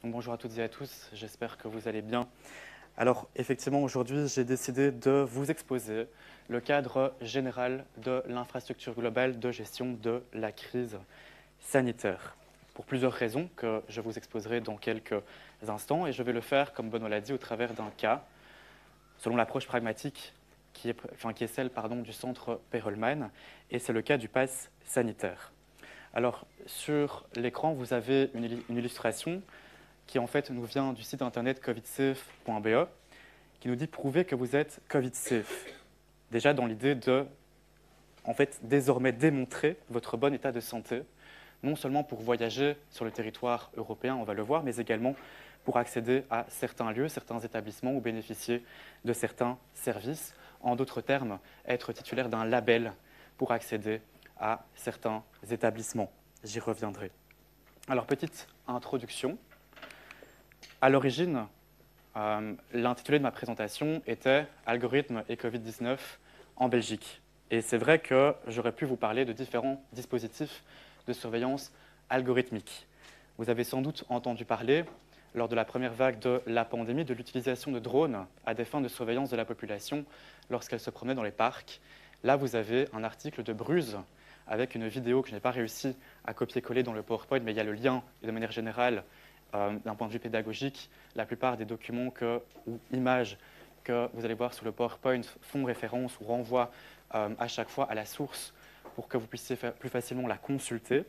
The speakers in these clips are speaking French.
Donc, bonjour à toutes et à tous, j'espère que vous allez bien. Alors effectivement, aujourd'hui, j'ai décidé de vous exposer le cadre général de l'infrastructure globale de gestion de la crise sanitaire. Pour plusieurs raisons que je vous exposerai dans quelques instants, et je vais le faire, comme Benoît l'a dit, au travers d'un cas, selon l'approche pragmatique qui est celle du centre Perelman, et c'est le cas du pass sanitaire. Alors, sur l'écran, vous avez une illustration qui en fait nous vient du site internet covidsafe.be, qui nous dit prouver que vous êtes Covid safe. Déjà dans l'idée de, en fait, désormais démontrer votre bon état de santé, non seulement pour voyager sur le territoire européen, on va le voir, mais également pour accéder à certains lieux, certains établissements ou bénéficier de certains services. En d'autres termes, être titulaire d'un label pour accéder à certains établissements. J'y reviendrai. Alors, petite introduction. À l'origine, l'intitulé de ma présentation était « Algorithmes et Covid-19 en Belgique ». Et c'est vrai que j'aurais pu vous parler de différents dispositifs de surveillance algorithmique. Vous avez sans doute entendu parler, lors de la première vague de la pandémie, de l'utilisation de drones à des fins de surveillance de la population lorsqu'elle se promenait dans les parcs. Là, vous avez un article de Bruse avec une vidéo que je n'ai pas réussi à copier-coller dans le PowerPoint, mais il y a le lien, et de manière générale, d'un point de vue pédagogique, la plupart des documents ou images que vous allez voir sur le PowerPoint font référence ou renvoient à chaque fois à la source pour que vous puissiez plus facilement la consulter.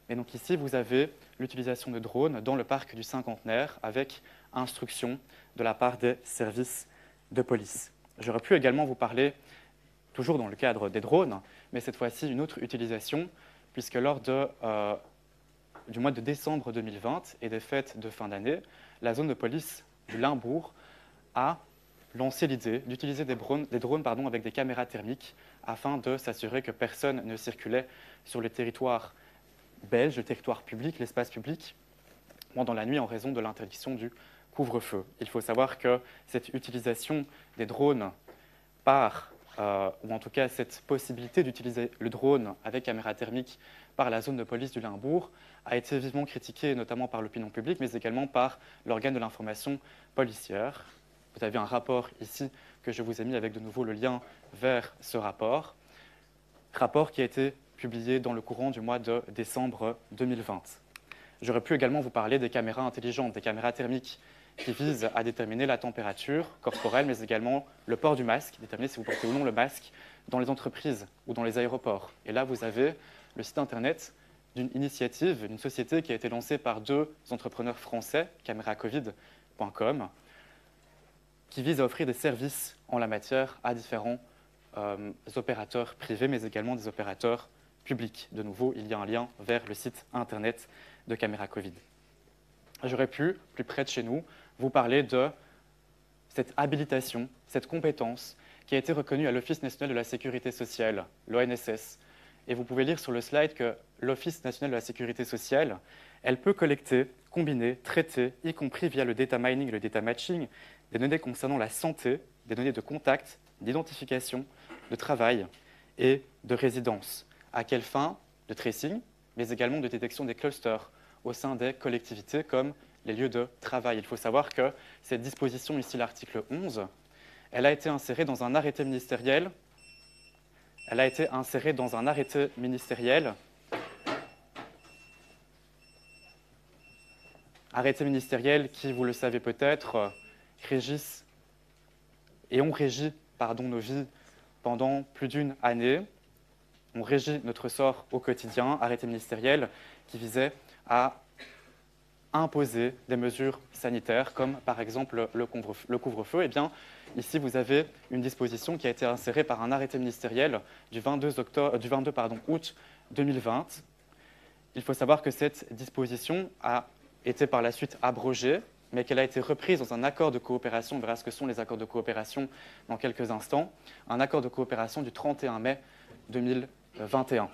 Et donc ici, vous avez l'utilisation de drones dans le parc du Cinquantenaire avec instruction de la part des services de police. J'aurais pu également vous parler, toujours dans le cadre des drones, mais cette fois-ci une autre utilisation, puisque lors du mois de décembre 2020 et des fêtes de fin d'année, la zone de police du Limbourg a lancé l'idée d'utiliser des drones avec des caméras thermiques afin de s'assurer que personne ne circulait sur le territoire belge, le territoire public, l'espace public, pendant la nuit en raison de l'interdiction du couvre-feu. Il faut savoir que cette utilisation des drones ou en tout cas cette possibilité d'utiliser le drone avec caméra thermique par la zone de police du Limbourg a été vivement critiquée, notamment par l'opinion publique, mais également par l'organe de l'information policière. Vous avez un rapport ici que je vous ai mis avec de nouveau le lien vers ce rapport qui a été publié dans le courant du mois de décembre 2020. J'aurais pu également vous parler des caméras intelligentes, des caméras thermiques qui visent à déterminer la température corporelle, mais également le port du masque, déterminer si vous portez ou non le masque dans les entreprises ou dans les aéroports. Et là, vous avez le site internet d'une initiative, d'une société qui a été lancée par deux entrepreneurs français, cameracovid.com, qui vise à offrir des services en la matière à différents opérateurs privés, mais également des opérateurs publics. De nouveau, il y a un lien vers le site internet de Caméra Covid. J'aurais pu, plus près de chez nous, vous parler de cette habilitation, cette compétence qui a été reconnue à l'Office national de la sécurité sociale, l'ONSS. Et vous pouvez lire sur le slide que l'Office national de la sécurité sociale, elle peut collecter, combiner, traiter, y compris via le data mining et le data matching, des données concernant la santé, des données de contact, d'identification, de travail et de résidence. À quelle fin? De tracing, mais également de détection des clusters au sein des collectivités comme les lieux de travail. Il faut savoir que cette disposition, ici l'article 11, elle a été insérée dans un arrêté ministériel. Arrêté ministériel qui, vous le savez peut-être, ont régi nos vies pendant plus d'une année. On régit notre sort au quotidien, arrêté ministériel qui visait à imposer des mesures sanitaires, comme par exemple le couvre-feu. Eh bien, ici, vous avez une disposition qui a été insérée par un arrêté ministériel du 22 août 2020. Il faut savoir que cette disposition a été par la suite abrogée, mais qu'elle a été reprise dans un accord de coopération. On verra ce que sont les accords de coopération dans quelques instants. Un accord de coopération du 31 mai 2021.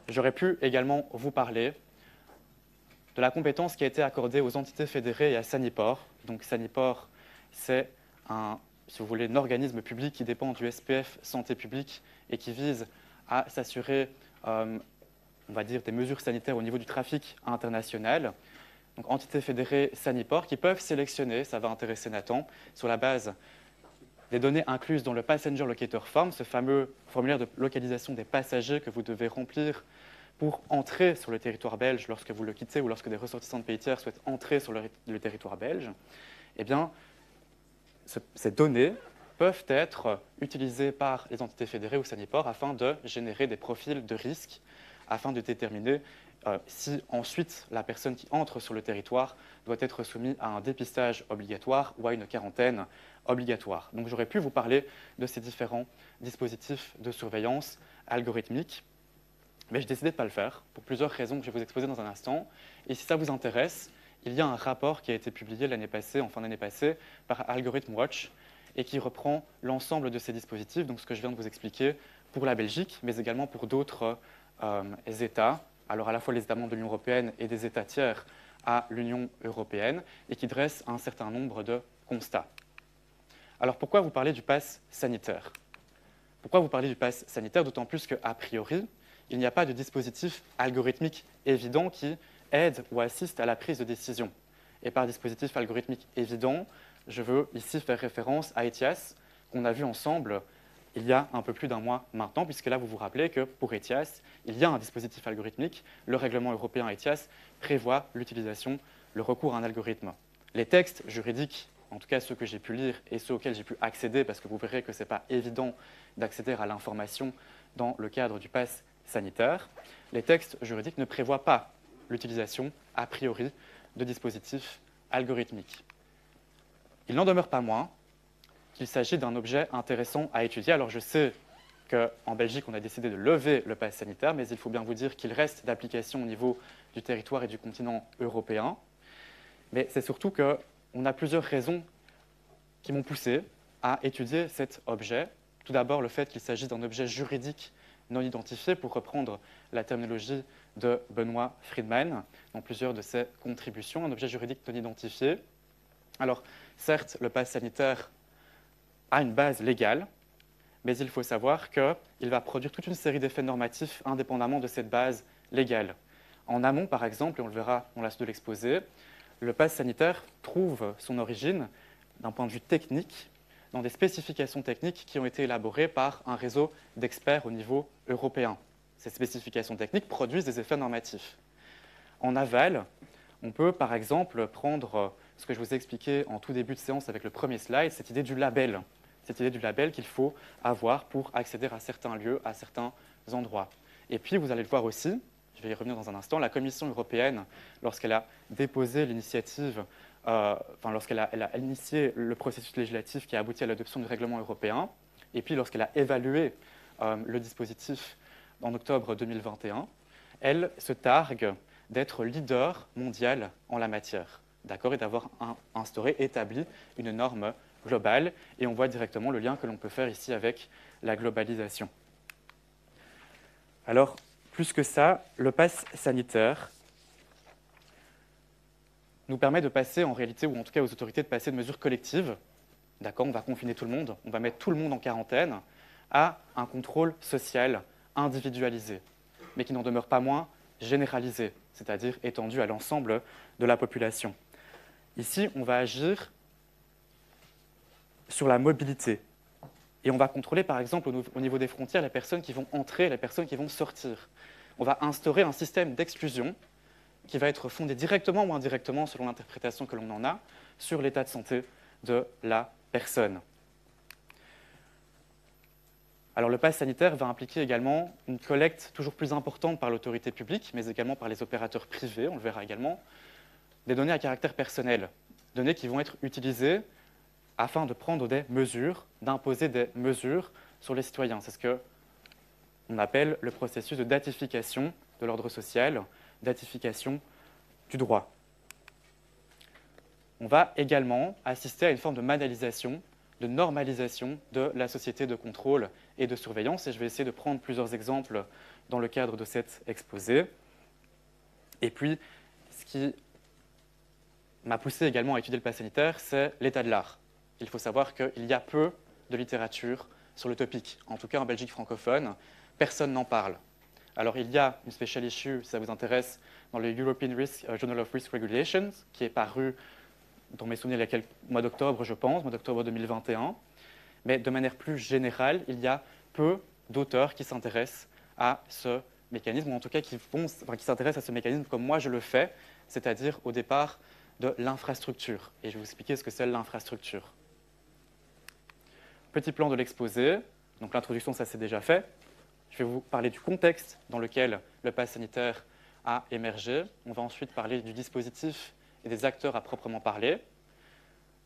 J'aurais pu également vous parler de la compétence qui a été accordée aux entités fédérées et à Sanipor. Donc Sanipor, c'est un organisme public qui dépend du SPF Santé publique et qui vise à s'assurer, on va dire, des mesures sanitaires au niveau du trafic international. donc entités fédérées Saniport, qui peuvent sélectionner, ça va intéresser Nathan, sur la base des données incluses dans le Passenger Locator Form, ce fameux formulaire de localisation des passagers que vous devez remplir pour entrer sur le territoire belge lorsque vous le quittez ou lorsque des ressortissants de pays tiers souhaitent entrer sur le territoire belge, eh bien, ces données peuvent être utilisées par les entités fédérées ou Saniport afin de générer des profils de risque, afin de déterminer si ensuite la personne qui entre sur le territoire doit être soumise à un dépistage obligatoire ou à une quarantaine obligatoire. Donc j'aurais pu vous parler de ces différents dispositifs de surveillance algorithmique, mais j'ai décidé de ne pas le faire pour plusieurs raisons que je vais vous exposer dans un instant. Et si ça vous intéresse, il y a un rapport qui a été publié l'année passée, en fin d'année passée, par Algorithm Watch et qui reprend l'ensemble de ces dispositifs, donc ce que je viens de vous expliquer pour la Belgique, mais également pour d'autres États, alors à la fois les États membres de l'Union européenne et des États tiers à l'Union européenne, et qui dresse un certain nombre de constats. Alors pourquoi vous parlez du pass sanitaire? Pourquoi vous parlez du pass sanitaire? D'autant plus qu'a priori, il n'y a pas de dispositif algorithmique évident qui aide ou assiste à la prise de décision. Et par dispositif algorithmique évident, je veux ici faire référence à ETIAS, qu'on a vu ensemble il y a un peu plus d'un mois maintenant, puisque là, vous vous rappelez que pour ETIAS, il y a un dispositif algorithmique. Le règlement européen ETIAS prévoit l'utilisation, le recours à un algorithme. Les textes juridiques, en tout cas ceux que j'ai pu lire et ceux auxquels j'ai pu accéder, parce que vous verrez que ce n'est pas évident d'accéder à l'information dans le cadre du pass sanitaire, les textes juridiques ne prévoient pas l'utilisation, a priori, de dispositifs algorithmiques. Il n'en demeure pas moins qu'il s'agit d'un objet intéressant à étudier. Alors je sais qu'en Belgique, on a décidé de lever le pass sanitaire, mais il faut bien vous dire qu'il reste d'application au niveau du territoire et du continent européen. Mais c'est surtout qu'on a plusieurs raisons qui m'ont poussé à étudier cet objet. Tout d'abord, le fait qu'il s'agit d'un objet juridique non identifié, pour reprendre la terminologie de Benoît Friedman dans plusieurs de ses contributions, un objet juridique non identifié. Alors, certes, le pass sanitaire a une base légale, mais il faut savoir qu'il va produire toute une série d'effets normatifs indépendamment de cette base légale. En amont, par exemple, et on le verra dans la suite de l'exposé, le pass sanitaire trouve son origine, d'un point de vue technique, dans des spécifications techniques qui ont été élaborées par un réseau d'experts au niveau européen. Ces spécifications techniques produisent des effets normatifs. En aval, on peut par exemple prendre ce que je vous ai expliqué en tout début de séance avec le premier slide, cette idée du label. Cette idée du label qu'il faut avoir pour accéder à certains lieux, à certains endroits. Et puis, vous allez le voir aussi, je vais y revenir dans un instant, la Commission européenne, lorsqu'elle a déposé l'initiative, lorsqu'elle a initié le processus législatif qui a abouti à l'adoption du règlement européen, et puis lorsqu'elle a évalué le dispositif en octobre 2021, elle se targue d'être leader mondial en la matière, d'accord, et d'avoir instauré, établi une norme globale, et on voit directement le lien que l'on peut faire ici avec la globalisation. Alors, plus que ça, le pass sanitaire nous permet de passer en réalité, ou en tout cas aux autorités de passer de mesures collectives, d'accord, on va confiner tout le monde, on va mettre tout le monde en quarantaine, à un contrôle social individualisé, mais qui n'en demeure pas moins généralisé, c'est-à-dire étendu à l'ensemble de la population. Ici, on va agir sur la mobilité. Et on va contrôler, par exemple, au niveau des frontières, les personnes qui vont entrer, les personnes qui vont sortir. On va instaurer un système d'exclusion qui va être fondé directement ou indirectement, selon l'interprétation que l'on en a, sur l'état de santé de la personne. Alors, le pass sanitaire va impliquer également une collecte toujours plus importante par l'autorité publique, mais également par les opérateurs privés, on le verra également, des données à caractère personnel, données qui vont être utilisées afin de prendre des mesures, d'imposer des mesures sur les citoyens. C'est ce qu'on appelle le processus de datification de l'ordre social, datification du droit. On va également assister à une forme de banalisation, de normalisation de la société de contrôle et de surveillance. Et je vais essayer de prendre plusieurs exemples dans le cadre de cet exposé. Et puis, ce qui m'a poussé également à étudier le pass sanitaire, c'est l'état de l'art. Il faut savoir qu'il y a peu de littérature sur le topic. En tout cas, en Belgique francophone, personne n'en parle. Alors, il y a une special issue, si ça vous intéresse, dans le European Journal of Risk Regulations, qui est paru, dans mes souvenirs, il y a mois d'octobre, je pense, mois d'octobre 2021. Mais de manière plus générale, il y a peu d'auteurs qui s'intéressent à ce mécanisme, ou en tout cas qui s'intéressent à ce mécanisme comme moi je le fais, c'est-à-dire au départ de l'infrastructure. Et je vais vous expliquer ce que c'est l'infrastructure. Petit plan de l'exposé. Donc l'introduction, ça c'est déjà fait. Je vais vous parler du contexte dans lequel le pass sanitaire a émergé. On va ensuite parler du dispositif et des acteurs à proprement parler.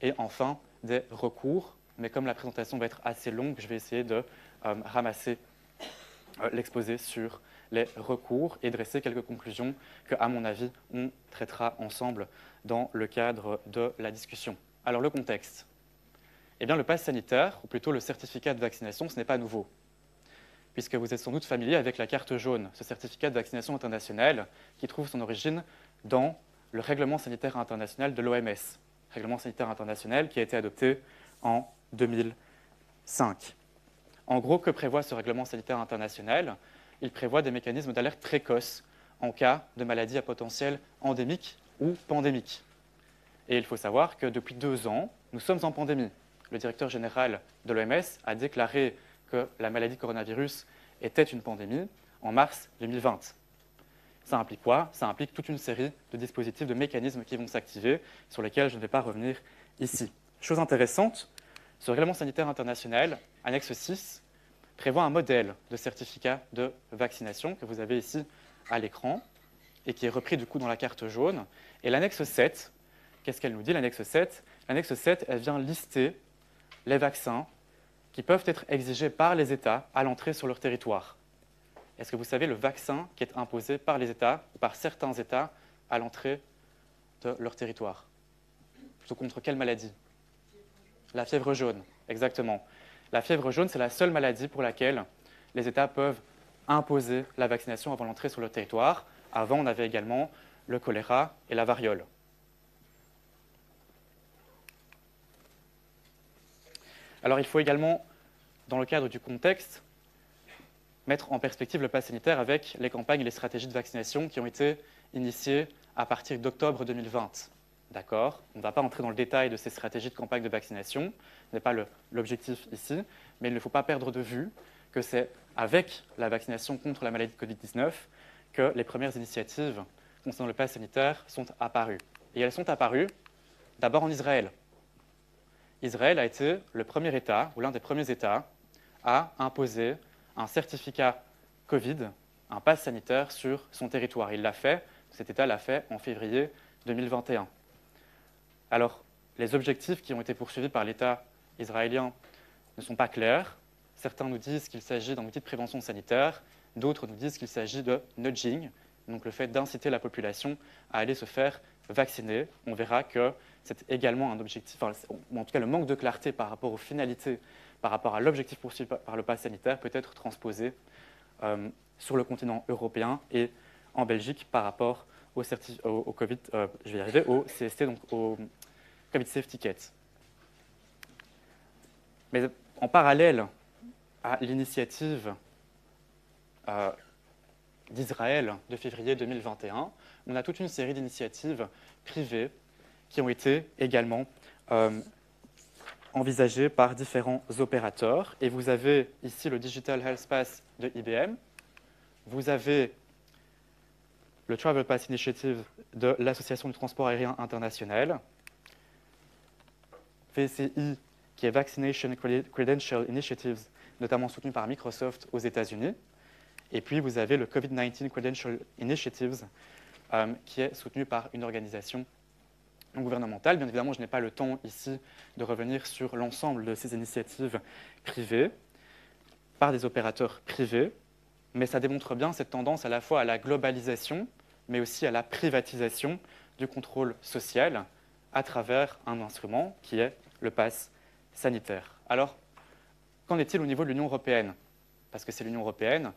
Et enfin, des recours. Mais comme la présentation va être assez longue, je vais essayer de ramasser l'exposé sur les recours et dresser quelques conclusions que, à mon avis, on traitera ensemble dans le cadre de la discussion. Alors, le contexte. Eh bien, le pass sanitaire, ou plutôt le certificat de vaccination, ce n'est pas nouveau, puisque vous êtes sans doute familier avec la carte jaune, ce certificat de vaccination international qui trouve son origine dans le règlement sanitaire international de l'OMS, règlement sanitaire international qui a été adopté en 2005. En gros, que prévoit ce règlement sanitaire international? Il prévoit des mécanismes d'alerte précoce en cas de maladie à potentiel endémique ou pandémique. Et il faut savoir que depuis 2 ans, nous sommes en pandémie. Le directeur général de l'OMS a déclaré que la maladie coronavirus était une pandémie en mars 2020. Ça implique quoi? Ça implique toute une série de dispositifs, de mécanismes qui vont s'activer, sur lesquels je ne vais pas revenir ici. Chose intéressante, ce règlement sanitaire international, annexe 6, prévoit un modèle de certificat de vaccination que vous avez ici à l'écran et qui est repris du coup dans la carte jaune. Et l'annexe 7, qu'est-ce qu'elle nous dit, l'annexe 7? L'annexe 7, elle vient lister les vaccins qui peuvent être exigés par les États à l'entrée sur leur territoire. Est-ce que vous savez le vaccin qui est imposé par les États ou par certains États à l'entrée de leur territoire? Plutôt contre quelle maladie? La fièvre jaune, exactement. La fièvre jaune, c'est la seule maladie pour laquelle les États peuvent imposer la vaccination avant l'entrée sur le territoire. Avant, on avait également le choléra et la variole. Alors, il faut également, dans le cadre du contexte, mettre en perspective le pass sanitaire avec les campagnes et les stratégies de vaccination qui ont été initiées à partir d'octobre 2020. D'accord? On ne va pas entrer dans le détail de ces stratégies de campagne de vaccination, ce n'est pas l'objectif ici, mais il ne faut pas perdre de vue que c'est avec la vaccination contre la maladie de Covid-19 que les premières initiatives concernant le pass sanitaire sont apparues. Et elles sont apparues d'abord en Israël. Israël a été le premier État, ou l'un des premiers États, à imposer un certificat Covid, un pass sanitaire sur son territoire. Il l'a fait, cet État l'a fait en février 2021. Alors, les objectifs qui ont été poursuivis par l'État israélien ne sont pas clairs. Certains nous disent qu'il s'agit d'un outil de prévention sanitaire, d'autres nous disent qu'il s'agit de nudging, donc le fait d'inciter la population à aller se faire vacciner. On verra que c'est également un objectif, ou en tout cas le manque de clarté par rapport aux finalités, par rapport à l'objectif poursuivi par le pass sanitaire peut être transposé sur le continent européen et en Belgique par rapport au Covid, je vais y arriver, au CST, donc au Covid Safe Ticket. Mais en parallèle à l'initiative d'Israël de février 2021, on a toute une série d'initiatives privées qui ont été également envisagées par différents opérateurs. Et vous avez ici le Digital Health Pass de IBM, vous avez le Travel Pass Initiative de l'Association du transport aérien international, VCI, qui est Vaccination Credential Initiatives, notamment soutenu par Microsoft aux États-Unis. Et puis, vous avez le COVID-19 Credential Initiatives, qui est soutenu par une organisation non gouvernementale. Bien évidemment, je n'ai pas le temps ici de revenir sur l'ensemble de ces initiatives privées par des opérateurs privés, mais ça démontre bien cette tendance à la fois à la globalisation, mais aussi à la privatisation du contrôle social à travers un instrument qui est le pass sanitaire. Alors, qu'en est-il au niveau de l'Union européenne? Parce que c'est l'Union européenne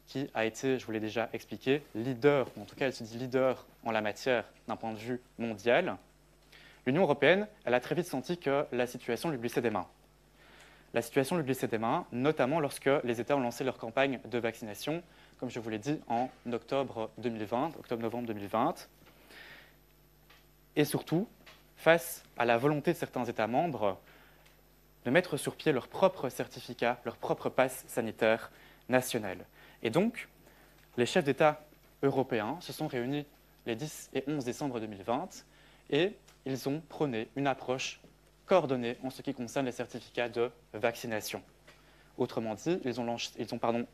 qui a été, je vous l'ai déjà expliqué, leader, ou en tout cas elle se dit leader en la matière d'un point de vue mondial. L'Union européenne, elle a très vite senti que la situation lui glissait des mains. La situation lui glissait des mains, notamment lorsque les États ont lancé leur campagne de vaccination comme je vous l'ai dit, en octobre 2020, octobre-novembre 2020. Et surtout, face à la volonté de certains États membres de mettre sur pied leur propre certificat, leur propre passe sanitaire national. Et donc, les chefs d'État européens se sont réunis les 10 et 11 décembre 2020 et ils ont prôné une approche coordonnée en ce qui concerne les certificats de vaccination. Autrement dit, ils ont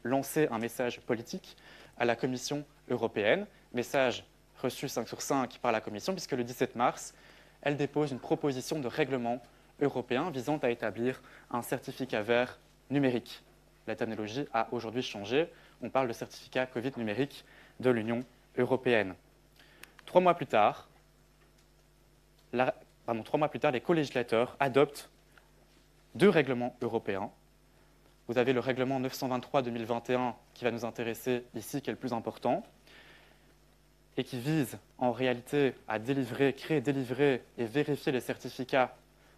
lancé un message politique à la Commission européenne, message reçu 5 sur 5 par la Commission, puisque le 17 mars, elle dépose une proposition de règlement européen visant à établir un certificat vert numérique. La terminologie a aujourd'hui changé. On parle de certificat Covid numérique de l'Union européenne. 3 mois plus tard, les colégislateurs adoptent 2 règlements européens. Vous avez le règlement 923-2021 qui va nous intéresser ici, qui est le plus important, et qui vise en réalité à créer, délivrer et vérifier les certificats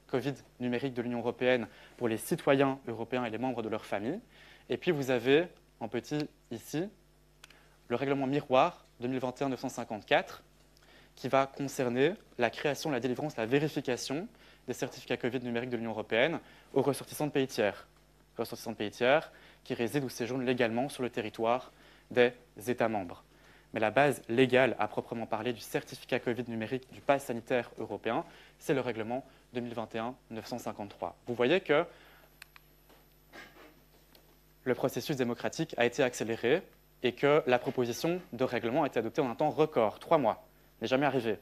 Covid numérique de l'Union européenne pour les citoyens européens et les membres de leur famille. Et puis vous avez, en petit ici, le règlement miroir 2021-954 qui va concerner la création, la délivrance, la vérification des certificats Covid numérique de l'Union européenne aux ressortissants de pays tiers. Ressortissants de pays tiers qui résident ou séjournent légalement sur le territoire des États membres. Mais la base légale à proprement parler du certificat Covid numérique du pass sanitaire européen, c'est le règlement 2021-953. Vous voyez que le processus démocratique a été accéléré et que la proposition de règlement a été adoptée en un temps record, 3 mois. N'est jamais arrivé.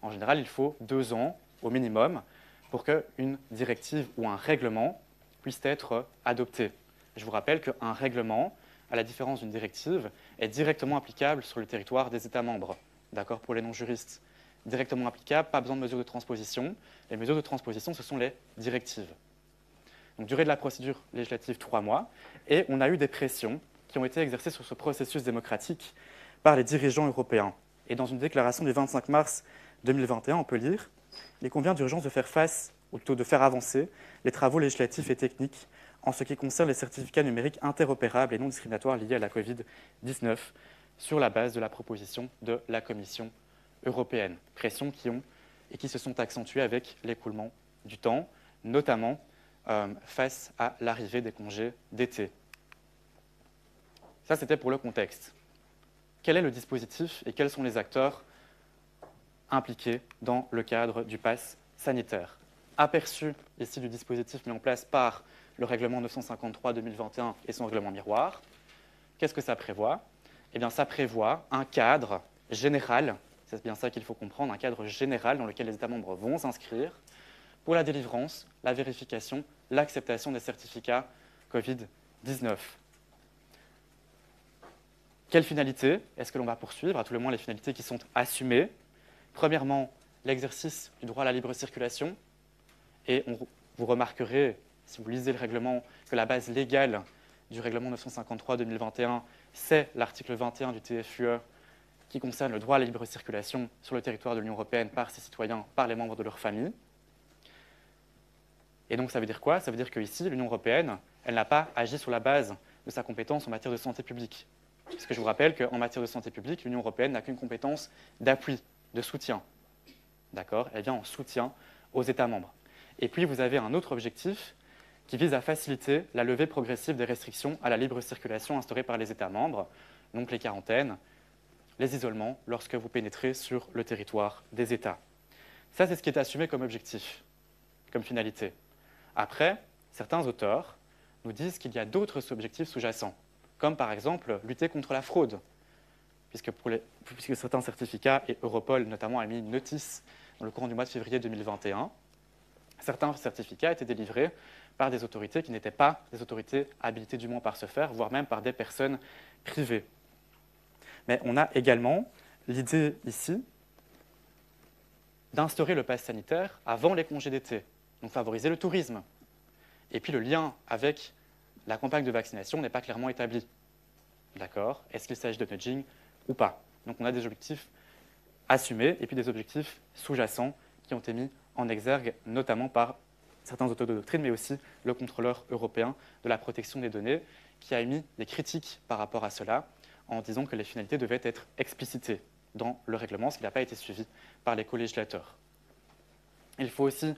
En général, il faut 2 ans au minimum pour qu'une directive ou un règlement puisse être adopté. Je vous rappelle qu'un règlement, à la différence d'une directive, est directement applicable sur le territoire des États membres. D'accord, pour les non-juristes. Directement applicable, pas besoin de mesures de transposition. Les mesures de transposition, ce sont les directives. Donc, durée de la procédure législative, 3 mois. Et on a eu des pressions qui ont été exercées sur ce processus démocratique par les dirigeants européens. Et dans une déclaration du 25 mars 2021, on peut lire « Il convient d'urgence de faire face, ou plutôt de faire avancer, les travaux législatifs et techniques en ce qui concerne les certificats numériques interopérables et non discriminatoires liés à la Covid-19 sur la base de la proposition de la Commission européenne. » Pressions qui se sont accentuées avec l'écoulement du temps, notamment face à l'arrivée des congés d'été. Ça, c'était pour le contexte. Quel est le dispositif et quels sont les acteurs impliqués dans le cadre du pass sanitaire? Aperçu ici du dispositif mis en place par le règlement 953-2021 et son règlement miroir. Qu'est-ce que ça prévoit? Eh bien, ça prévoit un cadre général, c'est bien ça qu'il faut comprendre, un cadre général dans lequel les États membres vont s'inscrire pour la délivrance, la vérification, l'acceptation des certificats Covid-19. Quelles finalités est-ce que l'on va poursuivre? À tout le moins, les finalités qui sont assumées. Premièrement, l'exercice du droit à la libre circulation. Et vous remarquerez, si vous lisez le règlement, que la base légale du règlement 953-2021, c'est l'article 21 du TFUE qui concerne le droit à la libre circulation sur le territoire de l'Union européenne par ses citoyens, par les membres de leur famille. Et donc, ça veut dire quoi? Ça veut dire qu'ici, l'Union européenne, elle n'a pas agi sur la base de sa compétence en matière de santé publique. Parce que je vous rappelle qu'en matière de santé publique, l'Union européenne n'a qu'une compétence d'appui, de soutien. D'accord? Elle vient en soutien aux États membres. Et puis, vous avez un autre objectif qui vise à faciliter la levée progressive des restrictions à la libre circulation instaurées par les États membres, donc les quarantaines, les isolements, lorsque vous pénétrez sur le territoire des États. Ça, c'est ce qui est assumé comme objectif, comme finalité. Après, certains auteurs nous disent qu'il y a d'autres objectifs sous-jacents, comme par exemple lutter contre la fraude, puisque certains certificats, et Europol notamment a mis une notice dans le courant du mois de février 2021, certains certificats étaient délivrés par des autorités qui n'étaient pas des autorités habilitées dûment par ce faire, voire même par des personnes privées. Mais on a également l'idée ici d'instaurer le pass sanitaire avant les congés d'été, donc favoriser le tourisme. Et puis le lien avec la campagne de vaccination n'est pas clairement établi. D'accord? Est-ce qu'il s'agit de nudging ou pas? Donc on a des objectifs assumés et puis des objectifs sous-jacents qui ont été mis en exergue, notamment par certains auteurs de doctrine, mais aussi le contrôleur européen de la protection des données, qui a émis des critiques par rapport à cela, en disant que les finalités devaient être explicitées dans le règlement, ce qui n'a pas été suivi par les co-législateurs. Il faut aussi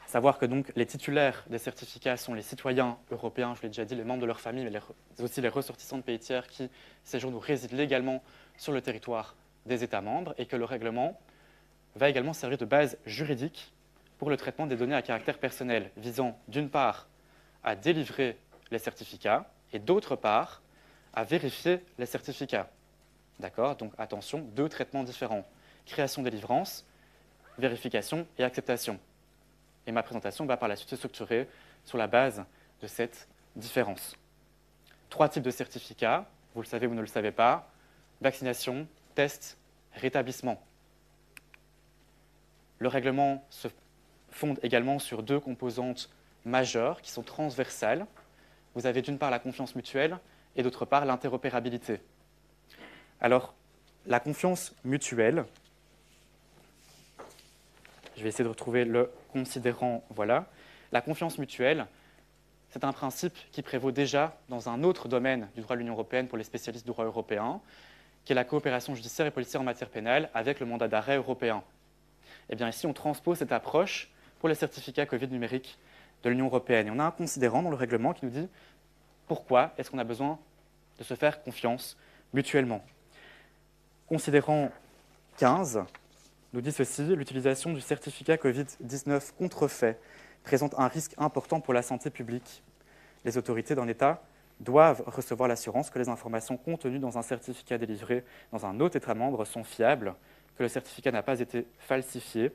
savoir que donc, les titulaires des certificats sont les citoyens européens, je l'ai déjà dit, les membres de leur famille, mais aussi les ressortissants de pays tiers qui séjournent ou résident légalement sur le territoire des États membres, et que le règlement va également servir de base juridique pour le traitement des données à caractère personnel, visant d'une part à délivrer les certificats et d'autre part à vérifier les certificats. D'accord? Donc attention, deux traitements différents. Création, délivrance, vérification et acceptation. Et ma présentation va par la suite se structurer sur la base de cette différence. Trois types de certificats, vous le savez ou ne le savez pas: vaccination, test, rétablissement. Le règlement se fonde également sur deux composantes majeures qui sont transversales. Vous avez d'une part la confiance mutuelle et d'autre part l'interopérabilité. Alors, la confiance mutuelle, je vais essayer de retrouver le considérant, voilà. La confiance mutuelle, c'est un principe qui prévaut déjà dans un autre domaine du droit de l'Union européenne pour les spécialistes du droit européen, qui est la coopération judiciaire et policière en matière pénale avec le mandat d'arrêt européen. Et bien ici, on transpose cette approche pour les certificats Covid numériques de l'Union européenne. Et on a un considérant dans le règlement qui nous dit pourquoi est-ce qu'on a besoin de se faire confiance mutuellement. Considérant 15 nous dit ceci: l'utilisation du certificat Covid-19 contrefait présente un risque important pour la santé publique. Les autorités d'un État doivent recevoir l'assurance que les informations contenues dans un certificat délivré dans un autre État membre sont fiables, que le certificat n'a pas été falsifié,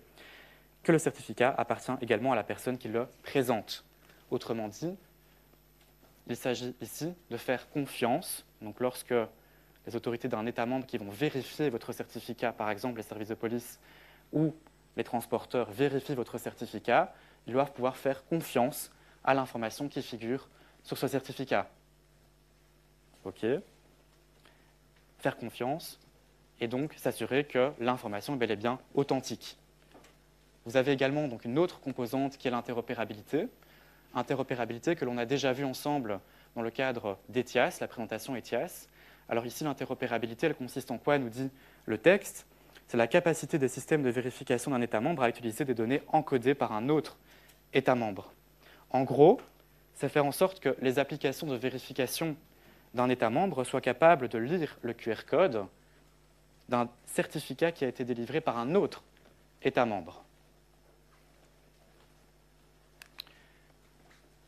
que le certificat appartient également à la personne qui le présente. Autrement dit, il s'agit ici de faire confiance. Donc lorsque les autorités d'un État membre qui vont vérifier votre certificat, par exemple les services de police ou les transporteurs vérifient votre certificat, ils doivent pouvoir faire confiance à l'information qui figure sur ce certificat. OK. Faire confiance et donc s'assurer que l'information est bel et bien authentique. Vous avez également donc une autre composante qui est l'interopérabilité. Interopérabilité que l'on a déjà vue ensemble dans le cadre d'ETIAS, la présentation ETIAS. Alors ici, l'interopérabilité, elle consiste en quoi, nous dit le texte? C'est la capacité des systèmes de vérification d'un État membre à utiliser des données encodées par un autre État membre. En gros, c'est faire en sorte que les applications de vérification d'un État membre soient capables de lire le QR code d'un certificat qui a été délivré par un autre État membre.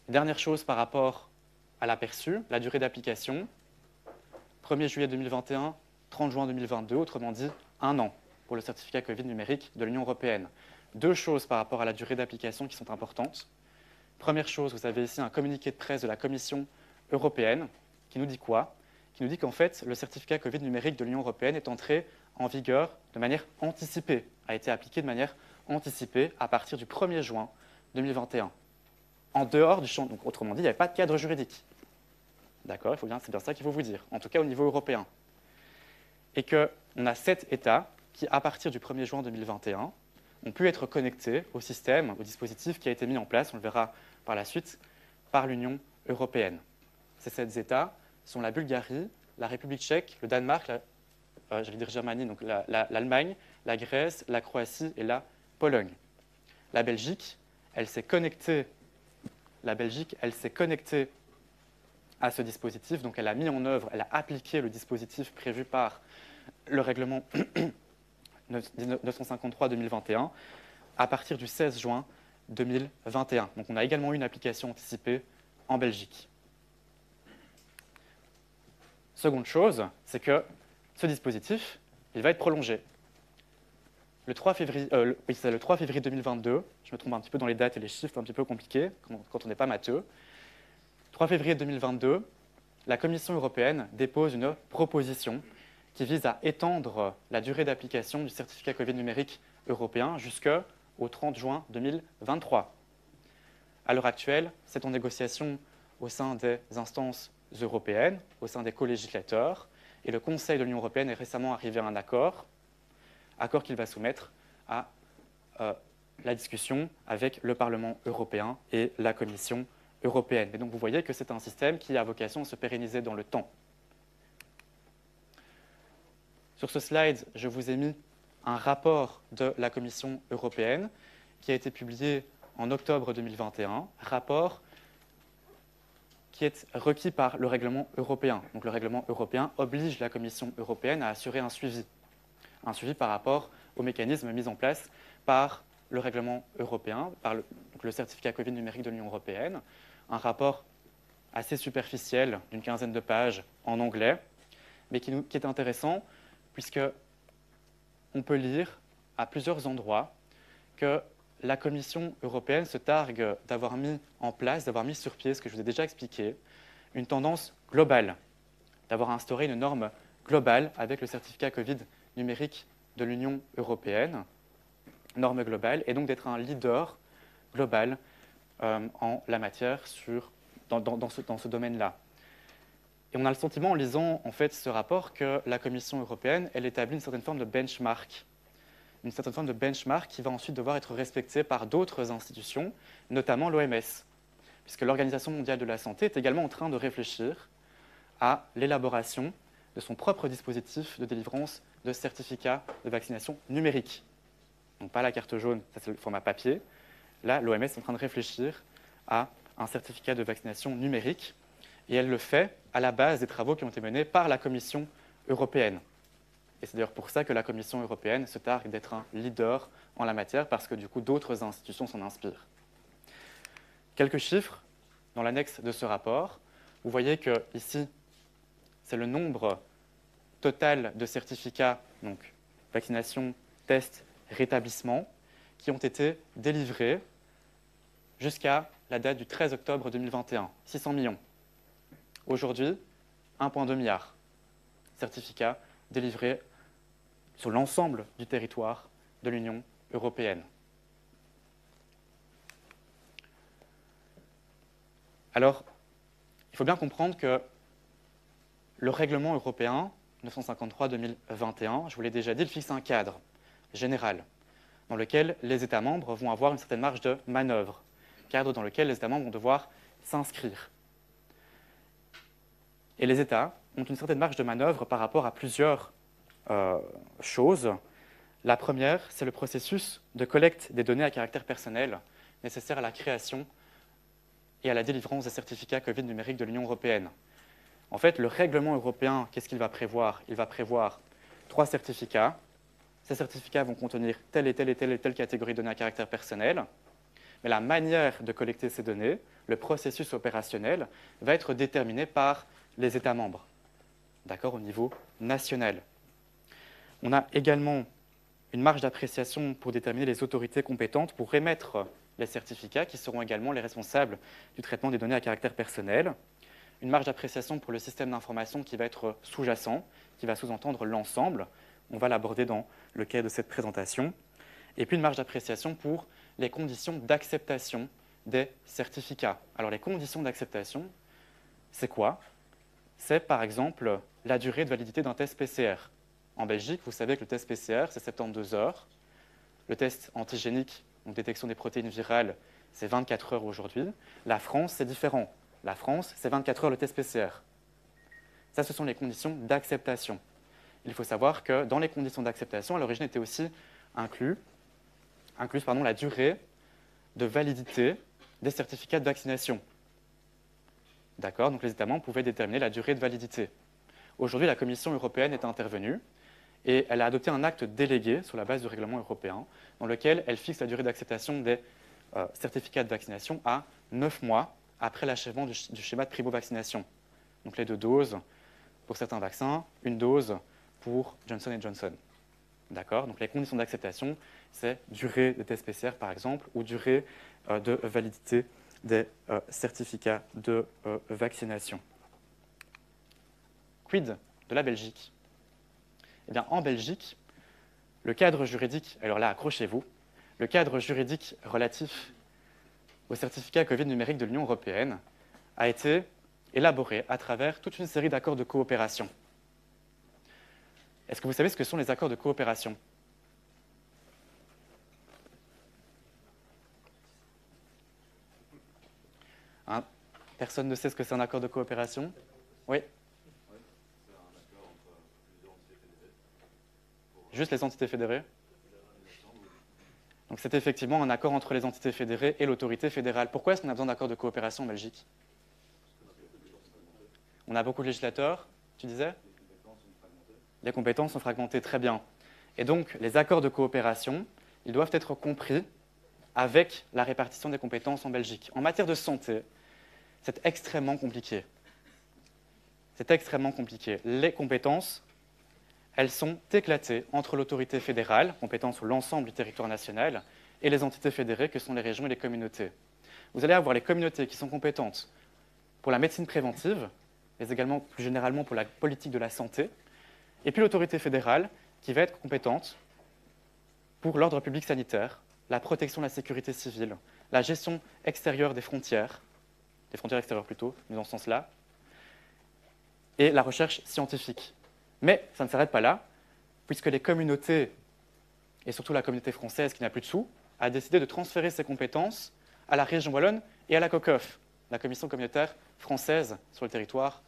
Dernière chose par rapport à l'aperçu, la durée d'application. 1er juillet 2021, 30 juin 2022, autrement dit 1 an pour le certificat Covid numérique de l'Union européenne. Deux choses par rapport à la durée d'application qui sont importantes. Première chose, vous avez ici un communiqué de presse de la Commission européenne qui nous dit quoi? Qui nous dit qu'en fait, le certificat Covid numérique de l'Union européenne est entré en vigueur de manière anticipée, a été appliqué de manière anticipée à partir du 1er juin 2021. En dehors du champ, donc autrement dit, il n'y avait pas de cadre juridique. D'accord, c'est bien ça qu'il faut vous dire, en tout cas au niveau européen. Et qu'on a 7 États qui, à partir du 1er juin 2021, ont pu être connectés au système, au dispositif qui a été mis en place, on le verra par la suite, par l'Union européenne. Ces 7 États sont la Bulgarie, la République tchèque, le Danemark, j'allais dire Germanie, donc l'Allemagne, la Grèce, la Croatie et la Pologne. La Belgique, elle s'est connectée à ce dispositif, donc elle a mis en œuvre, elle a appliqué le dispositif prévu par le règlement 953-2021 à partir du 16 juin 2021. Donc on a également eu une application anticipée en Belgique. Seconde chose, c'est que ce dispositif, il va être prolongé. Le 3 février 2022, je me trompe un petit peu dans les dates et les chiffres, c'est un petit peu compliqué quand on n'est pas matheux. 3 février 2022, la Commission européenne dépose une proposition qui vise à étendre la durée d'application du certificat Covid numérique européen jusqu'au 30 juin 2023. À l'heure actuelle, c'est en négociation au sein des instances européennes, au sein des co-législateurs, et le Conseil de l'Union européenne est récemment arrivé à un accord qu'il va soumettre à la discussion avec le Parlement européen et la Commission européenne. Et donc vous voyez que c'est un système qui a vocation à se pérenniser dans le temps. Sur ce slide, je vous ai mis un rapport de la Commission européenne qui a été publié en octobre 2021, rapport qui est requis par le règlement européen. Donc le règlement européen oblige la Commission européenne à assurer un suivi par rapport aux mécanismes mis en place par le règlement européen, par le certificat Covid numérique de l'Union européenne, un rapport assez superficiel d'une quinzaine de pages en anglais, mais qui est intéressant puisque on peut lire à plusieurs endroits que la Commission européenne se targue d'avoir mis en place, d'avoir mis sur pied, ce que je vous ai déjà expliqué, une tendance globale, d'avoir instauré une norme globale avec le certificat Covid numérique de l'Union européenne, norme globale, et donc d'être un leader global en la matière dans ce domaine-là. Et on a le sentiment, en lisant en fait, ce rapport, que la Commission européenne, elle établit une certaine forme de benchmark, qui va ensuite devoir être respectée par d'autres institutions, notamment l'OMS, puisque l'Organisation mondiale de la santé est également en train de réfléchir à l'élaboration de son propre dispositif de délivrance de certificats de vaccination numérique. Donc pas la carte jaune, ça c'est le format papier. Là, l'OMS est en train de réfléchir à un certificat de vaccination numérique, et elle le fait à la base des travaux qui ont été menés par la Commission européenne. Et c'est d'ailleurs pour ça que la Commission européenne se targue d'être un leader en la matière, parce que du coup d'autres institutions s'en inspirent. Quelques chiffres dans l'annexe de ce rapport. Vous voyez que ici, c'est le nombre total de certificats, donc vaccination, test, rétablissement, qui ont été délivrés jusqu'à la date du 13 octobre 2021, 600 millions. Aujourd'hui, 1,2 milliard de certificats délivrés sur l'ensemble du territoire de l'Union européenne. Alors, il faut bien comprendre que le règlement européen 953-2021, je vous l'ai déjà dit, il fixe un cadre général dans lequel les États membres vont avoir une certaine marge de manœuvre, cadre dans lequel les États membres vont devoir s'inscrire. Et les États ont une certaine marge de manœuvre par rapport à plusieurs choses. La première, c'est le processus de collecte des données à caractère personnel nécessaires à la création et à la délivrance des certificats Covid numériques de l'Union européenne. En fait, le règlement européen, qu'est-ce qu'il va prévoir? Il va prévoir 3 certificats. Ces certificats vont contenir telle et telle et telle et telle catégorie de données à caractère personnel. Mais la manière de collecter ces données, le processus opérationnel, va être déterminé par les États membres, d'accord, au niveau national. On a également une marge d'appréciation pour déterminer les autorités compétentes pour émettre les certificats, qui seront également les responsables du traitement des données à caractère personnel. Une marge d'appréciation pour le système d'information qui va être sous-jacent, qui va sous-entendre l'ensemble. On va l'aborder dans le cadre de cette présentation. Et puis une marge d'appréciation pour les conditions d'acceptation des certificats. Alors les conditions d'acceptation, c'est quoi? C'est par exemple la durée de validité d'un test PCR. En Belgique, vous savez que le test PCR, c'est 72 heures. Le test antigénique, donc détection des protéines virales, c'est 24 heures aujourd'hui. La France, c'est différent. La France, c'est 24 heures le test PCR. Ça, ce sont les conditions d'acceptation. Il faut savoir que dans les conditions d'acceptation, à l'origine était aussi incluse la durée de validité des certificats de vaccination. D'accord, donc les États membres pouvaient déterminer la durée de validité. Aujourd'hui, la Commission européenne est intervenue et elle a adopté un acte délégué sur la base du règlement européen dans lequel elle fixe la durée d'acceptation des certificats de vaccination à 9 mois après l'achèvement du schéma de primo-vaccination. Donc les 2 doses pour certains vaccins, 1 dose pour Johnson & Johnson. D'accord, donc les conditions d'acceptation, c'est durée des tests PCR par exemple, ou durée de validité des certificats de vaccination. Quid de la Belgique? Eh bien, en Belgique, le cadre juridique, alors là, accrochez-vous, le cadre juridique relatif au certificat Covid numérique de l'Union européenne a été élaboré à travers toute une série d'accords de coopération. Est-ce que vous savez ce que sont les accords de coopération? Personne ne sait ce que c'est un accord de coopération? Oui? Juste les entités fédérées? Donc c'est effectivement un accord entre les entités fédérées et l'autorité fédérale. Pourquoi est-ce qu'on a besoin d'accords de coopération en Belgique? On a beaucoup de législateurs, tu disais? Les compétences sont fragmentées, très bien. Et donc les accords de coopération, ils doivent être compris avec la répartition des compétences en Belgique. En matière de santé, c'est extrêmement compliqué. C'est extrêmement compliqué. Les compétences, elles sont éclatées entre l'autorité fédérale, compétente sur l'ensemble du territoire national, et les entités fédérées que sont les régions et les communautés. Vous allez avoir les communautés qui sont compétentes pour la médecine préventive, mais également plus généralement pour la politique de la santé, et puis l'autorité fédérale qui va être compétente pour l'ordre public sanitaire, la protection de la sécurité civile, la gestion extérieure des frontières extérieures plutôt, mais dans ce sens-là, et la recherche scientifique. Mais ça ne s'arrête pas là, puisque les communautés, et surtout la communauté française qui n'a plus de sous, a décidé de transférer ses compétences à la région wallonne et à la COCOF, la Commission communautaire française sur le territoire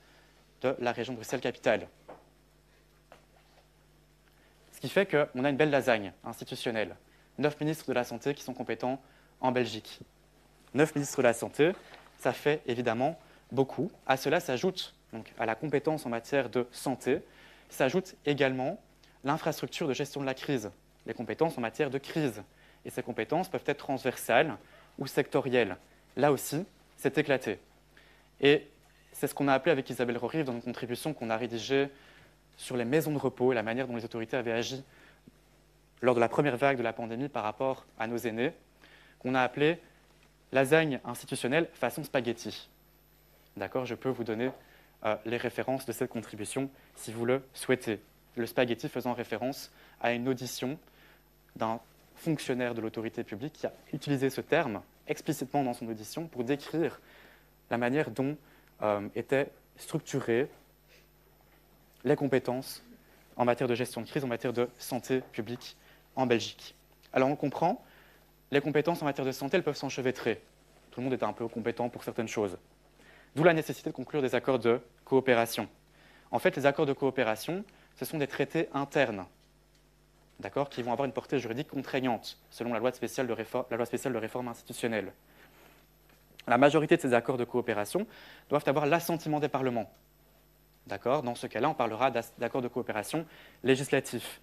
de la région Bruxelles-Capitale. Ce qui fait qu'on a une belle lasagne institutionnelle. 9 ministres de la Santé qui sont compétents en Belgique. 9 ministres de la Santé, ça fait évidemment beaucoup. À cela s'ajoute, donc à la compétence en matière de santé, s'ajoute également l'infrastructure de gestion de la crise, les compétences en matière de crise. Et ces compétences peuvent être transversales ou sectorielles. Là aussi, c'est éclaté. Et c'est ce qu'on a appelé avec Isabelle Rorive dans une contribution qu'on a rédigée sur les maisons de repos et la manière dont les autorités avaient agi lors de la première vague de la pandémie par rapport à nos aînés, qu'on a appelé lasagne institutionnelle façon spaghetti. D'accord, je peux vous donner les références de cette contribution si vous le souhaitez. Le spaghetti faisant référence à une audition d'un fonctionnaire de l'autorité publique qui a utilisé ce terme explicitement dans son audition pour décrire la manière dont étaient structurées les compétences en matière de gestion de crise, en matière de santé publique en Belgique. Alors on comprend, les compétences en matière de santé, elles peuvent s'enchevêtrer. Tout le monde est un peu compétent pour certaines choses. D'où la nécessité de conclure des accords de coopération. En fait, les accords de coopération, ce sont des traités internes, d'accord, qui vont avoir une portée juridique contraignante, selon la loi spéciale de réforme institutionnelle. La majorité de ces accords de coopération doivent avoir l'assentiment des parlements. D'accord ? Dans ce cas-là, on parlera d'accords de coopération législatifs.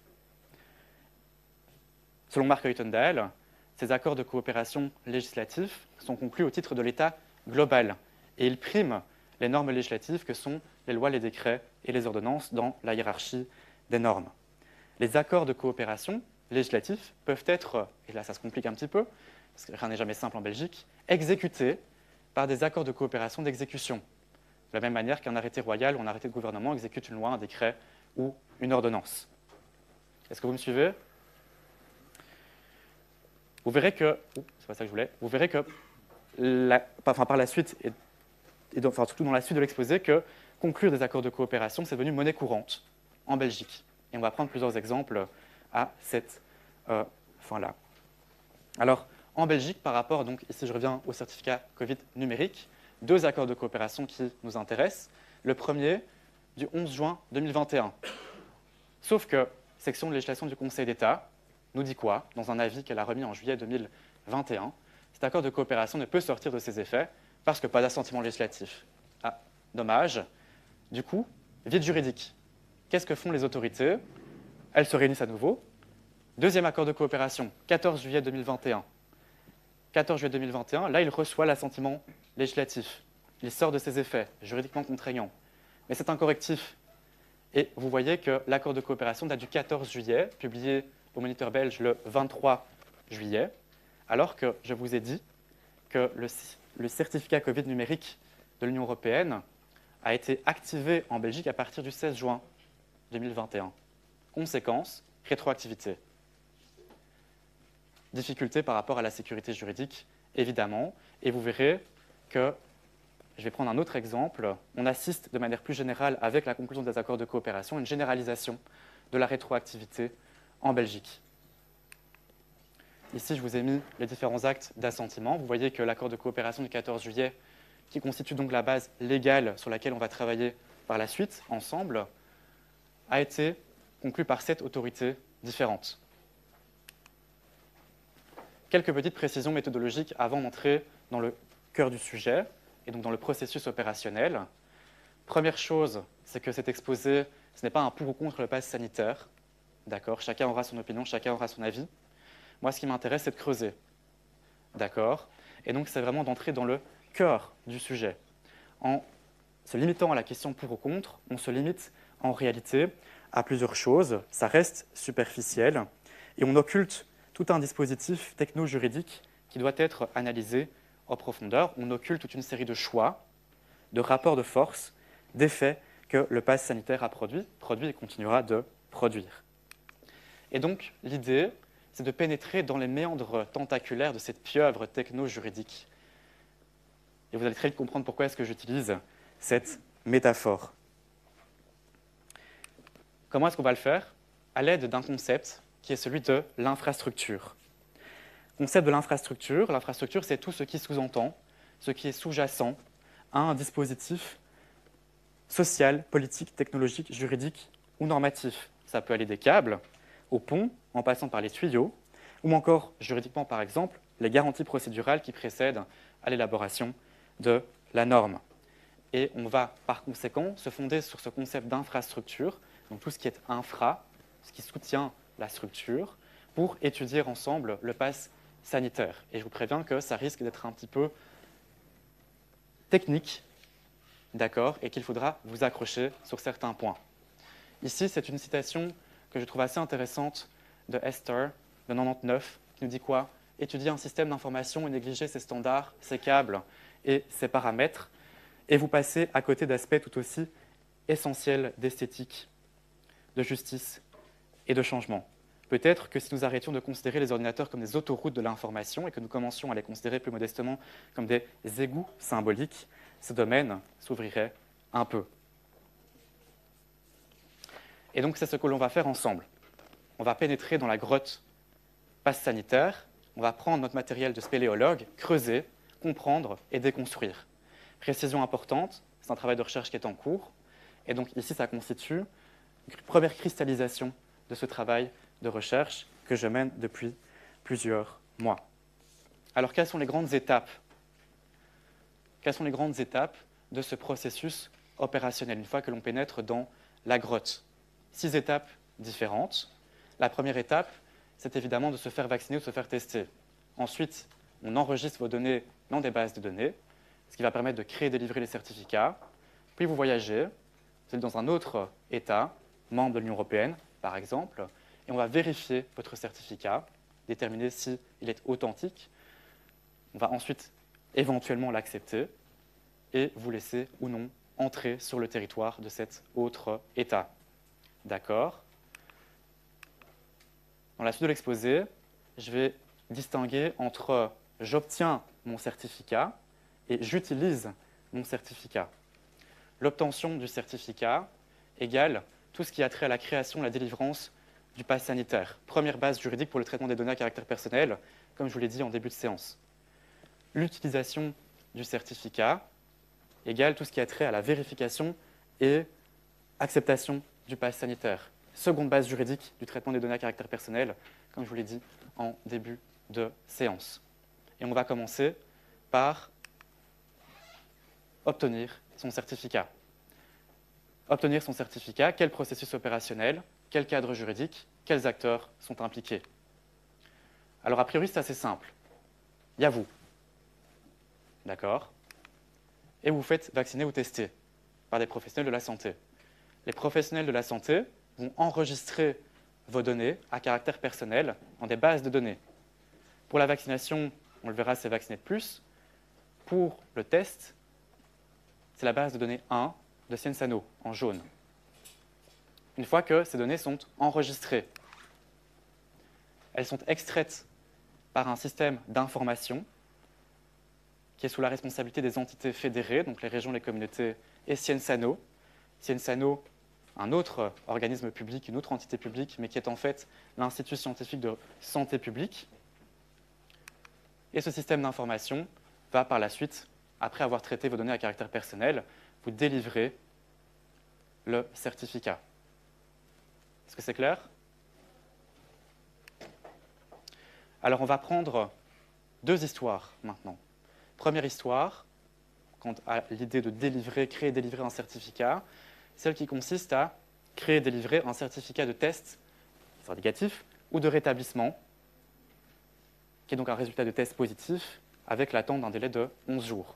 Selon Mark Uytendale, ces accords de coopération législatifs sont conclus au titre de l'État global et ils priment les normes législatives que sont les lois, les décrets et les ordonnances dans la hiérarchie des normes. Les accords de coopération législatifs peuvent être, et là ça se complique un petit peu, parce que rien n'est jamais simple en Belgique, exécutés par des accords de coopération d'exécution, de la même manière qu'un arrêté royal ou un arrêté de gouvernement exécute une loi, un décret ou une ordonnance. Est-ce que vous me suivez ? Vous verrez que, c'est pas ça que je voulais, vous verrez que, par la suite, surtout dans la suite de l'exposé, que conclure des accords de coopération, c'est devenu monnaie courante en Belgique. Et on va prendre plusieurs exemples à cette fin-là. Alors, en Belgique, par rapport, donc ici je reviens au certificat Covid numérique, 2 accords de coopération qui nous intéressent. Le premier, du 11 juin 2021. Sauf que, section de législation du Conseil d'État, nous dit quoi? Dans un avis qu'elle a remis en juillet 2021, cet accord de coopération ne peut sortir de ses effets parce que pas d'assentiment législatif. Ah, dommage. Du coup, vide juridique. Qu'est-ce que font les autorités? Elles se réunissent à nouveau. Deuxième accord de coopération, 14 juillet 2021. 14 juillet 2021, là, il reçoit l'assentiment législatif. Il sort de ses effets, juridiquement contraignants. Mais c'est un correctif. Et vous voyez que l'accord de coopération date du 14 juillet, publié au Moniteur belge le 23 juillet, alors que je vous ai dit que le certificat Covid numérique de l'Union européenne a été activé en Belgique à partir du 16 juin 2021. Conséquence, rétroactivité. Difficulté par rapport à la sécurité juridique, évidemment, et vous verrez que, je vais prendre un autre exemple, on assiste de manière plus générale avec la conclusion des accords de coopération à une généralisation de la rétroactivité en Belgique. Ici, je vous ai mis les différents actes d'assentiment. Vous voyez que l'accord de coopération du 14 juillet qui constitue donc la base légale sur laquelle on va travailler par la suite, ensemble, a été conclu par 7 autorités différentes. Quelques petites précisions méthodologiques avant d'entrer dans le cœur du sujet, et donc dans le processus opérationnel. Première chose, c'est que cet exposé, ce n'est pas un pour ou contre le pass sanitaire. D'accord, chacun aura son opinion, chacun aura son avis. Moi, ce qui m'intéresse, c'est de creuser. D'accord. Et donc, c'est vraiment d'entrer dans le cœur du sujet. En se limitant à la question pour ou contre, on se limite en réalité à plusieurs choses. Ça reste superficiel et on occulte tout un dispositif techno-juridique qui doit être analysé en profondeur. On occulte toute une série de choix, de rapports de force, d'effets que le pass sanitaire a produit et continuera de produire. Et donc, l'idée, c'est de pénétrer dans les méandres tentaculaires de cette pieuvre techno-juridique. Et vous allez très vite comprendre pourquoi est-ce que j'utilise cette métaphore. Comment est-ce qu'on va le faire? À l'aide d'un concept qui est celui de l'infrastructure. Concept de l'infrastructure, c'est tout ce qui sous-entend, ce qui est sous-jacent à un dispositif social, politique, technologique, juridique ou normatif. Ça peut aller des câbles au pont, en passant par les tuyaux, ou encore, juridiquement par exemple, les garanties procédurales qui précèdent à l'élaboration de la norme. Et on va par conséquent se fonder sur ce concept d'infrastructure, donc tout ce qui est infra, ce qui soutient la structure, pour étudier ensemble le pass sanitaire. Et je vous préviens que ça risque d'être un petit peu technique, d'accord, et qu'il faudra vous accrocher sur certains points. Ici, c'est une citation que je trouve assez intéressante de Esther, de 99, qui nous dit quoi? Étudier un système d'information et négliger ses standards, ses câbles et ses paramètres, et vous passez à côté d'aspects tout aussi essentiels d'esthétique, de justice et de changement. Peut-être que si nous arrêtions de considérer les ordinateurs comme des autoroutes de l'information et que nous commencions à les considérer plus modestement comme des égouts symboliques, ce domaine s'ouvrirait un peu. Et donc, c'est ce que l'on va faire ensemble. On va pénétrer dans la grotte passe sanitaire, on va prendre notre matériel de spéléologue, creuser, comprendre et déconstruire. Précision importante, c'est un travail de recherche qui est en cours. Et donc ici, ça constitue une première cristallisation de ce travail de recherche que je mène depuis plusieurs mois. Alors, quelles sont les grandes étapes? Quelles sont les grandes étapes de ce processus opérationnel, une fois que l'on pénètre dans la grotte? 6 étapes différentes. La première étape, c'est évidemment de se faire vacciner ou de se faire tester. Ensuite, on enregistre vos données dans des bases de données, ce qui va permettre de créer et délivrer les certificats. Puis vous voyagez, vous êtes dans un autre État, membre de l'Union européenne, par exemple, et on va vérifier votre certificat, déterminer s'il est authentique. On va ensuite éventuellement l'accepter et vous laisser ou non entrer sur le territoire de cet autre État. D'accord? Dans la suite de l'exposé, je vais distinguer entre j'obtiens mon certificat et j'utilise mon certificat. L'obtention du certificat égale tout ce qui a trait à la création et la délivrance du pass sanitaire. Première base juridique pour le traitement des données à caractère personnel, comme je vous l'ai dit en début de séance. L'utilisation du certificat égale tout ce qui a trait à la vérification et acceptation du pass sanitaire. Seconde base juridique du traitement des données à caractère personnel, comme je vous l'ai dit en début de séance. Et on va commencer par obtenir son certificat. Obtenir son certificat, quel processus opérationnel, quel cadre juridique, quels acteurs sont impliqués? Alors, a priori, c'est assez simple. Il y a vous. D'accord? Et vous vous faites vacciner ou tester par des professionnels de la santé. Les professionnels de la santé vont enregistrer vos données à caractère personnel dans des bases de données. Pour la vaccination, on le verra, c'est Vacciné de plus. Pour le test, c'est la base de données 1 de Ciensano, en jaune. Une fois que ces données sont enregistrées, elles sont extraites par un système d'information qui est sous la responsabilité des entités fédérées, donc les régions, les communautés et Ciensano. Ciensano, un autre organisme public, une autre entité publique, mais qui est en fait l'Institut scientifique de santé publique. Et ce système d'information va par la suite après avoir traité vos données à caractère personnel, vous délivrez le certificat. Est-ce que c'est clair? Alors, on va prendre deux histoires maintenant. Première histoire, quant à l'idée de délivrer, créer et délivrer un certificat, celle qui consiste à créer et délivrer un certificat de test, qui sera négatif, ou de rétablissement, qui est donc un résultat de test positif, avec l'attente d'un délai de 11 jours.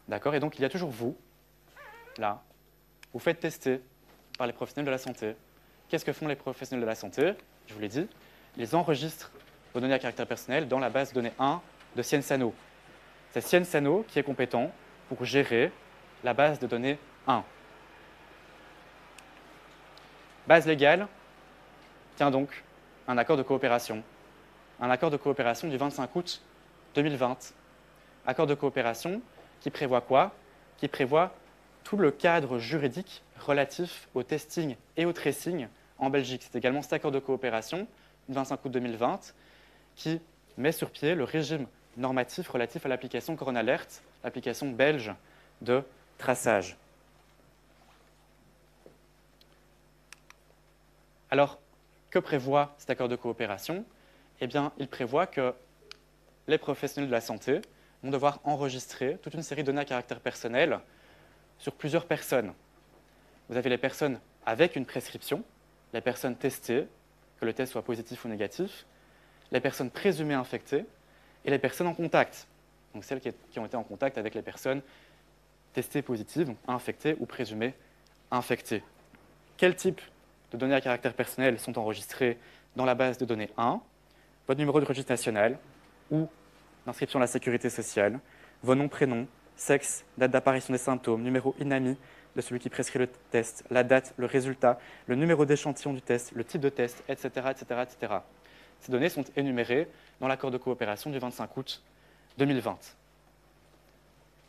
D'accord? Et donc, il y a toujours vous, là, vous faites tester par les professionnels de la santé. Qu'est-ce que font les professionnels de la santé? Je vous l'ai dit, ils enregistrent vos données à caractère personnel dans la base de données 1 de Ciensano. C'est Ciensano qui est compétent pour gérer la base de données 1. Base légale tient donc un accord de coopération. Un accord de coopération du 25 août 2020. Accord de coopération qui prévoit quoi? Qui prévoit tout le cadre juridique relatif au testing et au tracing en Belgique. C'est également cet accord de coopération du 25 août 2020 qui met sur pied le régime normatif relatif à l'application CoronaAlert, l'application belge de traçage. Alors, que prévoit cet accord de coopération? Eh bien, il prévoit que les professionnels de la santé vont devoir enregistrer toute une série de données à caractère personnel sur plusieurs personnes. Vous avez les personnes avec une prescription, les personnes testées, que le test soit positif ou négatif, les personnes présumées infectées et les personnes en contact, donc celles qui ont été en contact avec les personnes testées positives, donc infectées ou présumées infectées. Quel type de données à caractère personnel sont enregistrées dans la base de données 1? Votre numéro de registre national ou d'inscription à la sécurité sociale, vos noms, prénoms, sexe, date d'apparition des symptômes, numéro INAMI de celui qui prescrit le test, la date, le résultat, le numéro d'échantillon du test, le type de test, etc., etc., etc. Ces données sont énumérées dans l'accord de coopération du 25 août 2020.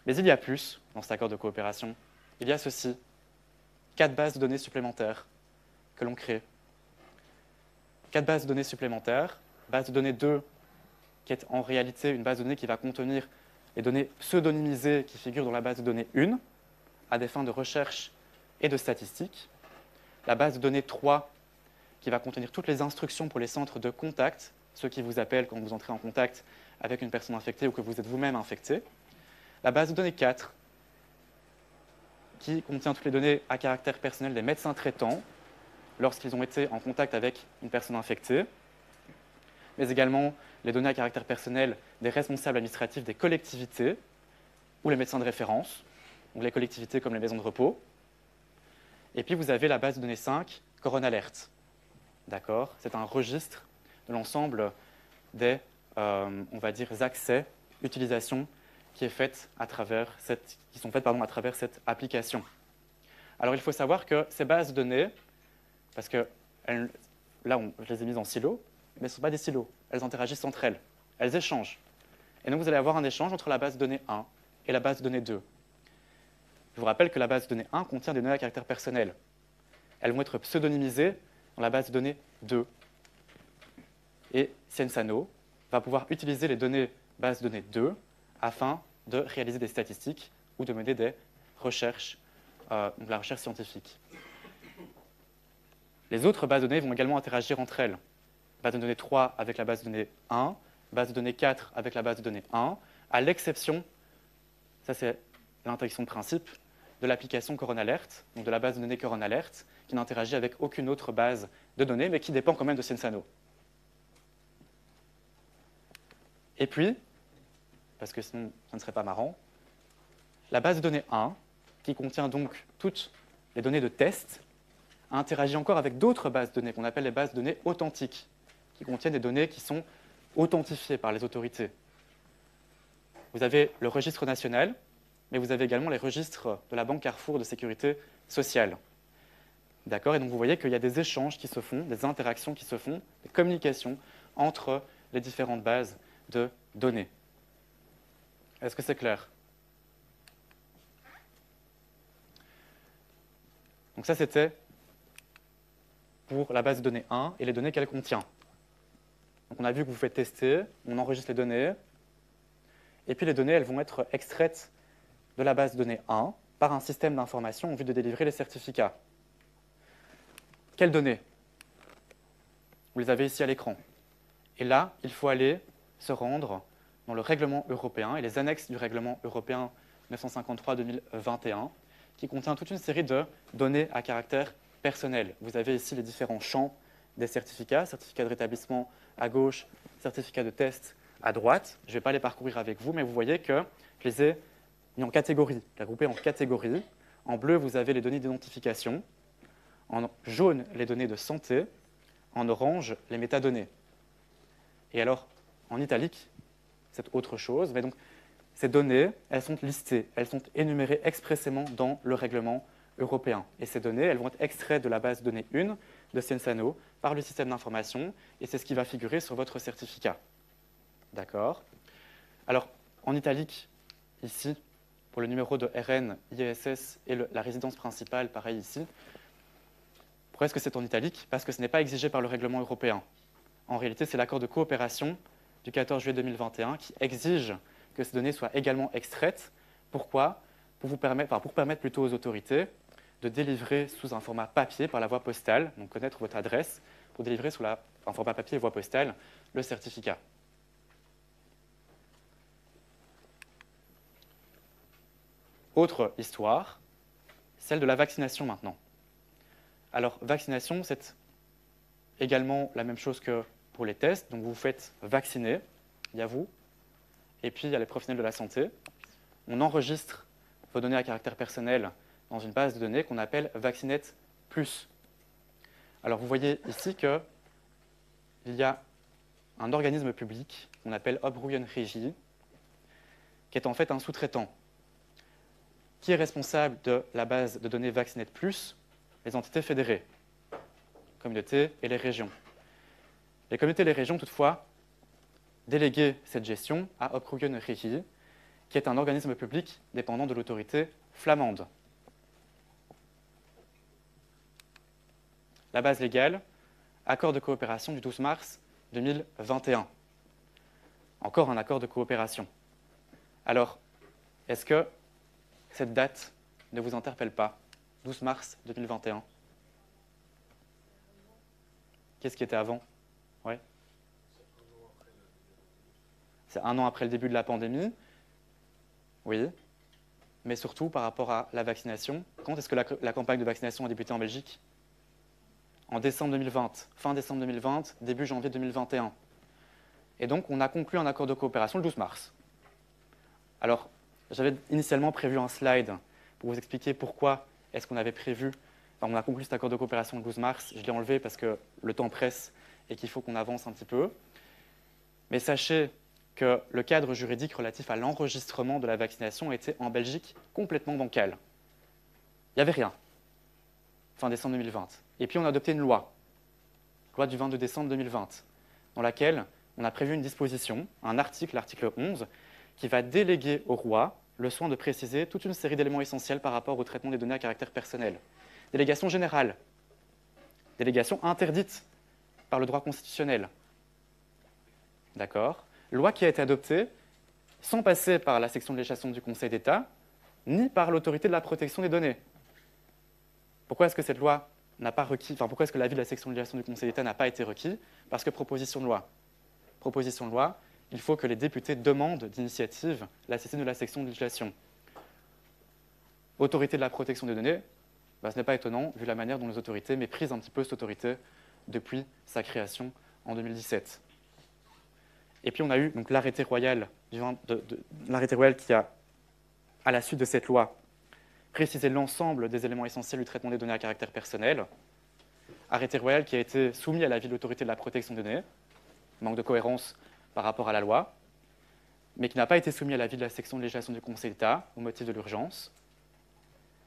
Mais il y a plus dans cet accord de coopération. Il y a ceci, 4 bases de données supplémentaires que l'on crée. 4 bases de données supplémentaires. Base de données 2, qui est en réalité une base de données qui va contenir les données pseudonymisées qui figurent dans la base de données 1, à des fins de recherche et de statistiques. La base de données 3, qui va contenir toutes les instructions pour les centres de contact, ceux qui vous appellent quand vous entrez en contact avec une personne infectée ou que vous êtes vous-même infecté. La base de données 4, qui contient toutes les données à caractère personnel des médecins traitants lorsqu'ils ont été en contact avec une personne infectée, mais également les données à caractère personnel des responsables administratifs des collectivités ou les médecins de référence, donc les collectivités comme les maisons de repos. Et puis vous avez la base de données 5, CoronaAlert. D'accord? C'est un registre de l'ensemble des, on va dire, accès, utilisations qui sont faites à travers cette application. Alors il faut savoir que ces bases de données, parce que là je les ai mises en silos, mais ce ne sont pas des silos, elles interagissent entre elles, elles échangent. Et donc vous allez avoir un échange entre la base de données 1 et la base de données 2. Je vous rappelle que la base de données 1 contient des données à caractère personnel. Elles vont être pseudonymisées dans la base de données 2. Et Ciensano va pouvoir utiliser les données base de données 2 afin de réaliser des statistiques ou de mener des recherches, donc la recherche scientifique. Les autres bases de données vont également interagir entre elles. Base de données 3 avec la base de données 1, base de données 4 avec la base de données 1, à l'exception, ça c'est l'interaction de principe, de l'application CoronaAlert, donc de la base de données CoronaAlert, qui n'interagit avec aucune autre base de données, mais qui dépend quand même de Ciensano. Et puis, parce que sinon ça ne serait pas marrant, la base de données 1, qui contient donc toutes les données de test, interagit encore avec d'autres bases de données qu'on appelle les bases de données authentiques, qui contiennent des données qui sont authentifiées par les autorités. Vous avez le registre national, mais vous avez également les registres de la Banque Carrefour de sécurité sociale. D'accord? Et donc vous voyez qu'il y a des échanges qui se font, des interactions qui se font, des communications entre les différentes bases de données. Est-ce que c'est clair? Donc ça, c'était pour la base de données 1 et les données qu'elle contient. Donc on a vu que vous faites tester, on enregistre les données, Et puis les données, elles vont être extraites de la base de données 1 par un système d'information en vue de délivrer les certificats. Quelles données? Vous les avez ici à l'écran. Et là, il faut aller se rendre dans le règlement européen et les annexes du règlement européen 953-2021 qui contient toute une série de données à caractère personnel. Vous avez ici les différents champs des certificats, certificat de rétablissement à gauche, certificat de test à droite. Je ne vais pas les parcourir avec vous, mais vous voyez que je les ai mis en catégories, regroupés en catégories. En bleu, vous avez les données d'identification. En jaune, les données de santé. En orange, les métadonnées. Et alors, en italique, c'est autre chose. Mais donc, ces données, elles sont listées, elles sont énumérées expressément dans le règlement européen. Et ces données, elles vont être extraites de la base de données 1 de Censano par le système d'information, et c'est ce qui va figurer sur votre certificat. D'accord? Alors, en italique, ici, pour le numéro de RN, ISS et la résidence principale, pareil ici. Pourquoi est-ce que c'est en italique? Parce que ce n'est pas exigé par le règlement européen. En réalité, c'est l'accord de coopération du 14 juillet 2021 qui exige que ces données soient également extraites. Pourquoi? Pour permettre plutôt aux autorités de délivrer sous un format papier par la voie postale, donc connaître votre adresse, pour délivrer sous un format papier et voie postale le certificat. Autre histoire, celle de la vaccination maintenant. Alors, vaccination, c'est également la même chose que pour les tests. Donc, vous vous faites vacciner, il y a vous, et puis il y a les professionnels de la santé. On enregistre vos données à caractère personnel dans une base de données qu'on appelle Vaccinate Plus. Alors, vous voyez ici qu'il y a un organisme public qu'on appelle Opruien Régie, qui est en fait un sous-traitant, qui est responsable de la base de données Vaccinate Plus, les entités fédérées, communautés et les régions. Les communautés et les régions, toutefois, délégué cette gestion à Opruien Régie, qui est un organisme public dépendant de l'autorité flamande. La base légale, accord de coopération du 12 mars 2021. Encore un accord de coopération. Alors, est-ce que cette date ne vous interpelle pas? 12 mars 2021. Qu'est-ce qui était avant? Ouais. C'est un an après le début de la pandémie. Oui. Mais surtout par rapport à la vaccination. Quand est-ce que la campagne de vaccination a débuté en Belgique? En décembre 2020. Fin décembre 2020, début janvier 2021. Et donc, on a conclu un accord de coopération le 12 mars. Alors, j'avais initialement prévu un slide pour vous expliquer pourquoi est-ce qu'on avait prévu, on a conclu cet accord de coopération le 12 mars. Je l'ai enlevé parce que le temps presse et qu'il faut qu'on avance un petit peu. Mais sachez que le cadre juridique relatif à l'enregistrement de la vaccination était en Belgique complètement bancal. Il n'y avait rien, fin décembre 2020. Et puis on a adopté une loi du 22 décembre 2020, dans laquelle on a prévu une disposition, un article, l'article 11, qui va déléguer au roi le soin de préciser toute une série d'éléments essentiels par rapport au traitement des données à caractère personnel. Délégation générale, délégation interdite par le droit constitutionnel. D'accord? Loi qui a été adoptée sans passer par la section de législation du Conseil d'État, ni par l'autorité de la protection des données. Pourquoi est-ce que cette loi n'a pas requis, pourquoi est-ce que l'avis de la section de législation du Conseil d'État n'a pas été requis? Parce que proposition de loi. Proposition de loi, il faut que les députés demandent d'initiative la saisine de la section de législation. Autorité de la protection des données, ce n'est pas étonnant, vu la manière dont les autorités méprisent un petit peu cette autorité depuis sa création en 2017. Et puis on a eu l'arrêté royal, qui a, à la suite de cette loi, précisé l'ensemble des éléments essentiels du traitement des données à caractère personnel. Arrêté royal qui a été soumis à l'avis de l'autorité de la protection des données, manque de cohérence par rapport à la loi, mais qui n'a pas été soumis à l'avis de la section de législation du Conseil d'État au motif de l'urgence.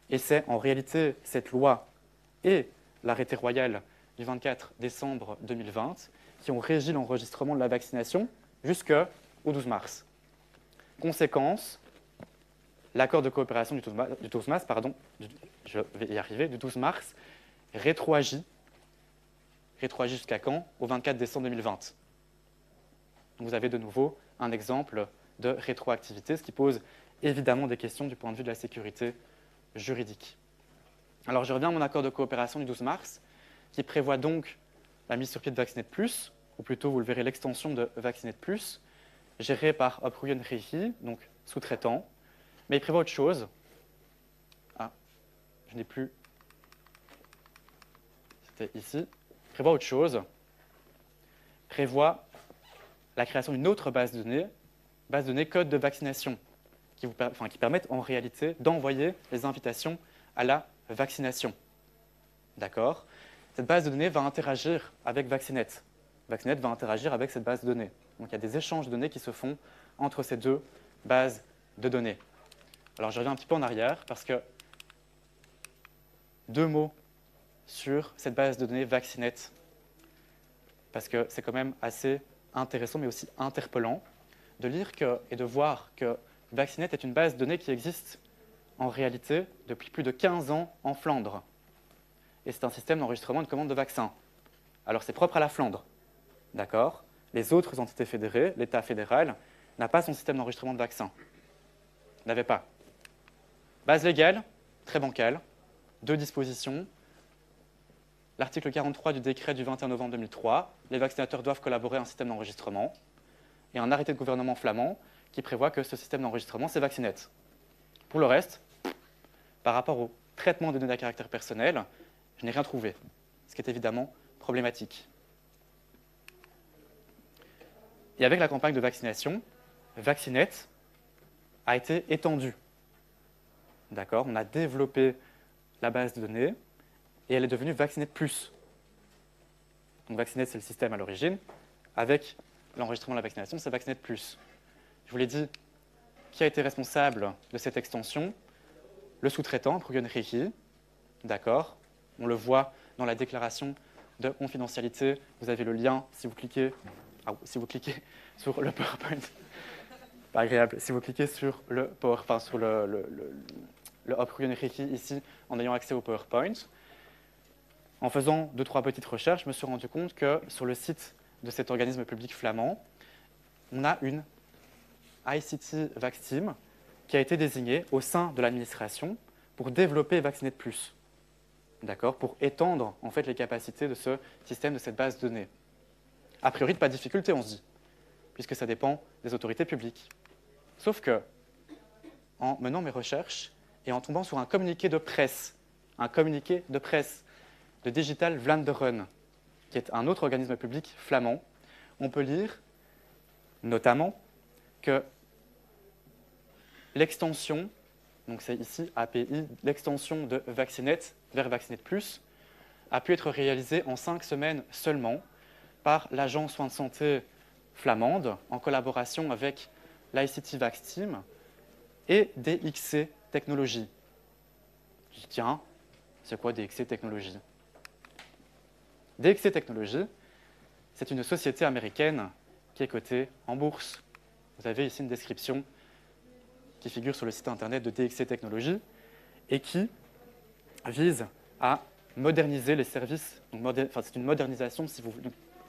Et c'est en réalité cette loi et l'arrêté royal du 24 décembre 2020 qui ont régi l'enregistrement de la vaccination jusqu'au 12 mars. Conséquence, l'accord de coopération du 12 mars, du 12 mars, rétroagit jusqu'à quand? Au 24 décembre 2020. Donc vous avez de nouveau un exemple de rétroactivité, ce qui pose évidemment des questions du point de vue de la sécurité juridique. Alors je reviens à mon accord de coopération du 12 mars, qui prévoit donc la mise sur pied de Vaccinet Plus, ou plutôt vous le verrez l'extension de Vaccinet Plus, gérée par Opruyen Rehi, donc sous-traitant, mais il prévoit autre chose. Ah, je n'ai plus. C'était ici. Il prévoit autre chose. Il prévoit la création d'une autre base de données code de vaccination, qui permettent en réalité d'envoyer les invitations à la vaccination. D'accord? Cette base de données va interagir avec Vaccinet. Vaccinet va interagir avec cette base de données. Donc il y a des échanges de données qui se font entre ces deux bases de données. Alors je reviens un petit peu en arrière parce que 2 mots sur cette base de données Vaccinet, parce que c'est quand même assez intéressant mais aussi interpellant de lire et de voir que Vaccinet est une base de données qui existe en réalité depuis plus de 15 ans en Flandre. Et c'est un système d'enregistrement et de commande de vaccins. Alors c'est propre à la Flandre, d'accord? Les autres entités fédérées, l'État fédéral, n'a pas son système d'enregistrement de vaccins. N'avait pas. Base légale, très bancale, 2 dispositions. L'article 43 du décret du 21 novembre 2003, les vaccinateurs doivent collaborer à un système d'enregistrement. Et un arrêté de gouvernement flamand qui prévoit que ce système d'enregistrement, c'est Vaccinet. Pour le reste, par rapport au traitement des données à caractère personnel, je n'ai rien trouvé, ce qui est évidemment problématique. Et avec la campagne de vaccination, Vaccinet a été étendue. D'accord? On a développé la base de données et elle est devenue Vaccinet Plus. Donc Vaccinet, c'est le système à l'origine. Avec l'enregistrement de la vaccination, c'est Vaccinet Plus. Je vous l'ai dit, qui a été responsable de cette extension? Le sous-traitant, Opruyen Rehi. D'accord? On le voit dans la déclaration de confidentialité. Vous avez le lien si vous cliquez, sur le PowerPoint. Pas agréable. Si vous cliquez sur le Opruyen Rehi ici, en ayant accès au PowerPoint, en faisant 2-3 petites recherches, je me suis rendu compte que sur le site de cet organisme public flamand, on a une ICT Vaxteam qui a été désignée au sein de l'administration pour développer Vaccinet Plus, d'accord, pour étendre en fait les capacités de ce système, de cette base de données. A priori, pas de difficulté, on se dit, puisque ça dépend des autorités publiques. Sauf que, en menant mes recherches et en tombant sur un communiqué de presse de Digital Vlaanderen, qui est un autre organisme public flamand, on peut lire notamment que l'extension, donc c'est ici API, l'extension de Vaccinet vers Vaccinet Plus, a pu être réalisée en 5 semaines seulement par l'agence soins de santé flamande en collaboration avec l'ICT Vaxteam et DXC Technologies. Je dis tiens, c'est quoi DXC Technologies? DXC Technologies, c'est une société américaine qui est cotée en bourse. Vous avez ici une description qui figure sur le site internet de DXC Technologies et qui vise à moderniser les services. C'est une modernisation, si vous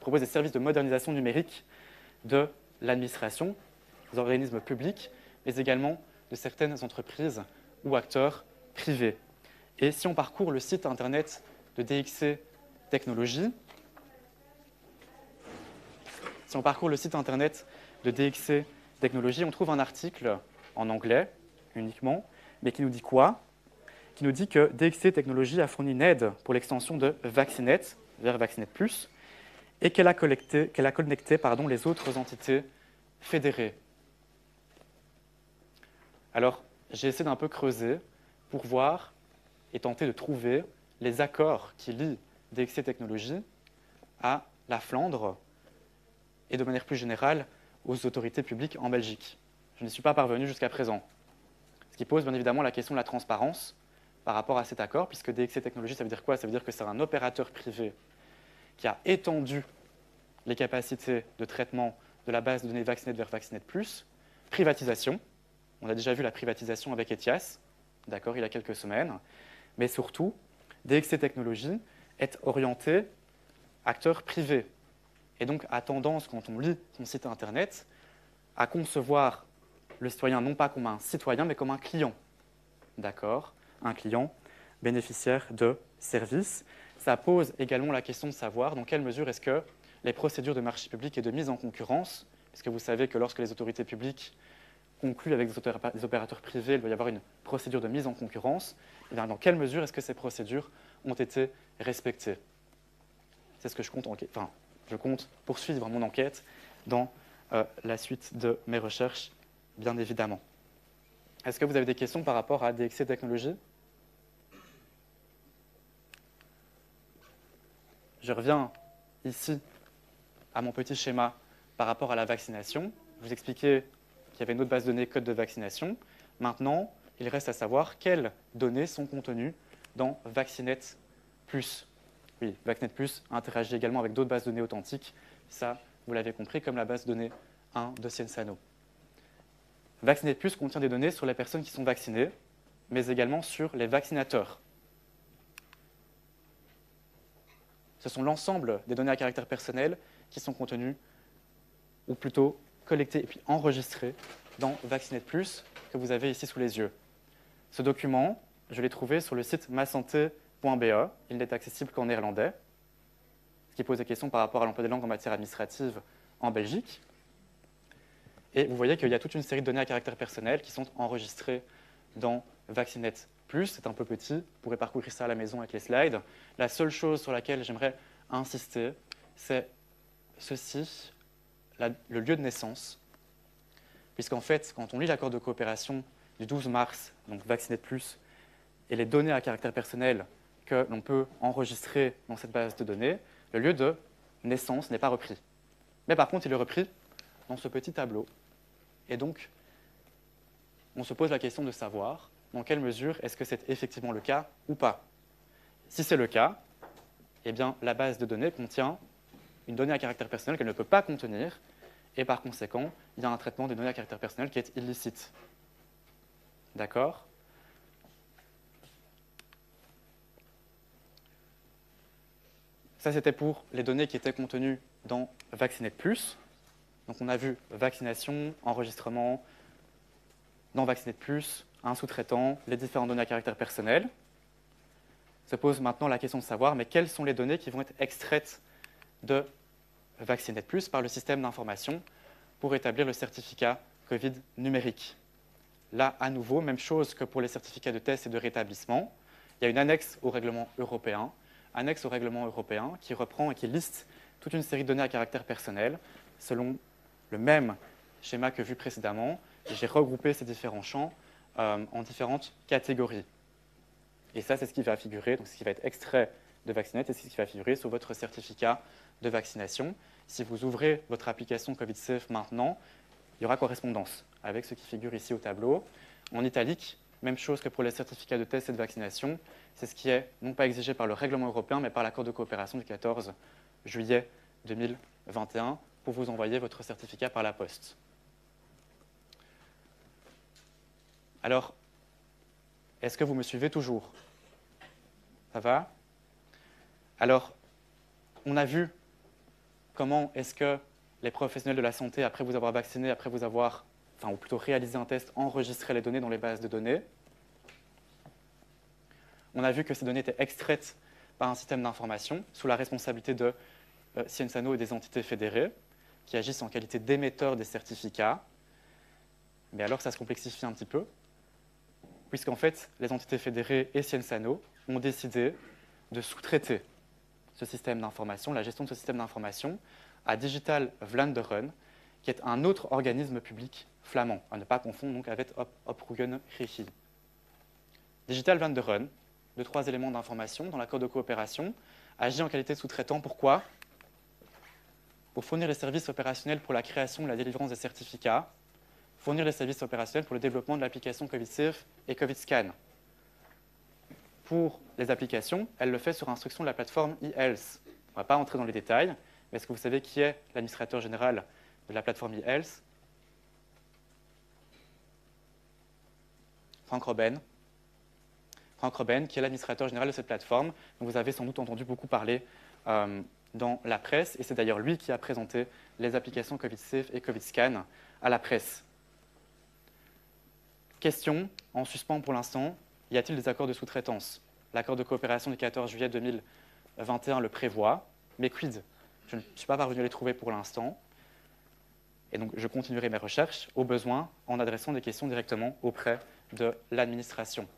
propose des services de modernisation numérique de l'administration, des organismes publics, mais également de certaines entreprises ou acteurs privés. Et si on parcourt le site internet de DXC Technologies, on trouve un article en anglais uniquement, mais qui nous dit quoi? Qui nous dit que DXC Technologies a fourni une aide pour l'extension de Vaccinet vers Vaccinet Plus et qu'elle a connecté les autres entités fédérées. Alors, j'ai essayé d'un peu creuser pour voir et tenter de trouver les accords qui lient DXC Technologies à la Flandre et de manière plus générale aux autorités publiques en Belgique. Je n'y suis pas parvenu jusqu'à présent. Ce qui pose bien évidemment la question de la transparence par rapport à cet accord, puisque DXC Technologies, ça veut dire quoi? Ça veut dire que c'est un opérateur privé qui a étendu les capacités de traitement de la base de données Vaccinet vers Vaccinet Plus, privatisation. On a déjà vu la privatisation avec Etias, d'accord, il y a quelques semaines, mais surtout, DXC Technologies est orienté acteur privé et donc a tendance, quand on lit son site internet, à concevoir le citoyen non pas comme un citoyen, mais comme un client. D'accord? Un client bénéficiaire de services. Ça pose également la question de savoir dans quelle mesure est-ce que les procédures de marché public et de mise en concurrence, puisque vous savez que lorsque les autorités publiques concluent avec des opérateurs privés, il doit y avoir une procédure de mise en concurrence, et bien dans quelle mesure est-ce que ces procédures ont été respectées? C'est ce que je compte poursuivre mon enquête dans la suite de mes recherches, bien évidemment. Est-ce que vous avez des questions par rapport à DXC Technologies? Je reviens ici à mon petit schéma par rapport à la vaccination. Je vous expliquais qu'il y avait une autre base de données code de vaccination. Maintenant, il reste à savoir quelles données sont contenues dans Vaccinet Plus. Oui, Vaccinet Plus interagit également avec d'autres bases de données authentiques. Ça, vous l'avez compris, comme la base de données 1 de Sciensano. Vaccinet Plus contient des données sur les personnes qui sont vaccinées, mais également sur les vaccinateurs. Ce sont l'ensemble des données à caractère personnel qui sont contenues, ou plutôt collectées et puis enregistrées dans Vaccinet Plus, que vous avez ici sous les yeux. Ce document, je l'ai trouvé sur le site masanté.be. Il n'est accessible qu'en néerlandais, ce qui pose des questions par rapport à l'emploi des langues en matière administrative en Belgique. Et vous voyez qu'il y a toute une série de données à caractère personnel qui sont enregistrées dans Vaccinet Plus. C'est un peu petit, vous pourrez parcourir ça à la maison avec les slides. La seule chose sur laquelle j'aimerais insister, c'est ceci, le lieu de naissance. Puisqu'en fait, quand on lit l'accord de coopération du 12 mars, donc Vaccinet Plus, et les données à caractère personnel que l'on peut enregistrer dans cette base de données, le lieu de naissance n'est pas repris. Mais par contre, il est repris dans ce petit tableau. Et donc, on se pose la question de savoir dans quelle mesure est-ce que c'est effectivement le cas ou pas. Si c'est le cas, eh bien, la base de données contient une donnée à caractère personnel qu'elle ne peut pas contenir, et par conséquent, il y a un traitement des données à caractère personnel qui est illicite. D'accord? Ça, c'était pour les données qui étaient contenues dans Vaccinet Plus. Donc, on a vu vaccination, enregistrement, dans Vaccinet Plus, un sous-traitant, les différentes données à caractère personnel. Se pose maintenant la question de savoir, mais quelles sont les données qui vont être extraites de Vaccinet Plus par le système d'information pour établir le certificat Covid numérique. Là, à nouveau, même chose que pour les certificats de test et de rétablissement. Il y a une annexe au règlement européen qui reprend et qui liste toute une série de données à caractère personnel selon le même schéma que vu précédemment. J'ai regroupé ces différents champs en différentes catégories. Et ça, c'est ce qui va figurer, donc ce qui va être extrait de Vaccinet et ce qui va figurer sur votre certificat de vaccination. Si vous ouvrez votre application CovidSafe maintenant, il y aura correspondance avec ce qui figure ici au tableau. En italique, même chose que pour les certificats de test et de vaccination, c'est ce qui est non pas exigé par le règlement européen, mais par l'accord de coopération du 14 juillet 2021 pour vous envoyer votre certificat par la poste. Alors, est-ce que vous me suivez toujours? Ça va? Alors, on a vu comment est-ce que les professionnels de la santé, après vous avoir vacciné, après vous avoir, ou plutôt réalisé un test, enregistraient les données dans les bases de données. On a vu que ces données étaient extraites par un système d'information sous la responsabilité de Sciensano et des entités fédérées qui agissent en qualité d'émetteurs des certificats. Mais alors, ça se complexifie un petit peu, puisqu'en fait, les entités fédérées et Sciensano ont décidé de sous-traiter ce système d'information, la gestion de ce système d'information, à Digital Vlaanderen, qui est un autre organisme public flamand, à ne pas confondre donc avec Oproegen Regie. Digital Vlaanderen, 2-3 éléments d'information dans l'accord de coopération, agit en qualité de sous-traitant. Pourquoi? Pour fournir les services opérationnels pour la création et la délivrance des certificats, fournir les services opérationnels pour le développement de l'application CovidSafe et CovidScan. Pour les applications, elle le fait sur instruction de la plateforme eHealth. On ne va pas entrer dans les détails, mais est-ce que vous savez qui est l'administrateur général de la plateforme eHealth? Frank Robben. Frank Robben, qui est l'administrateur général de cette plateforme, dont vous avez sans doute entendu beaucoup parler dans la presse, et c'est d'ailleurs lui qui a présenté les applications CovidSafe et CovidScan à la presse. question en suspens pour l'instant, y a-t-il des accords de sous-traitance? L'accord de coopération du 14 juillet 2021 le prévoit, mais quid? Je ne suis pas parvenu à les trouver pour l'instant. Et donc, je continuerai mes recherches, au besoin, en adressant des questions directement auprès de l'administration.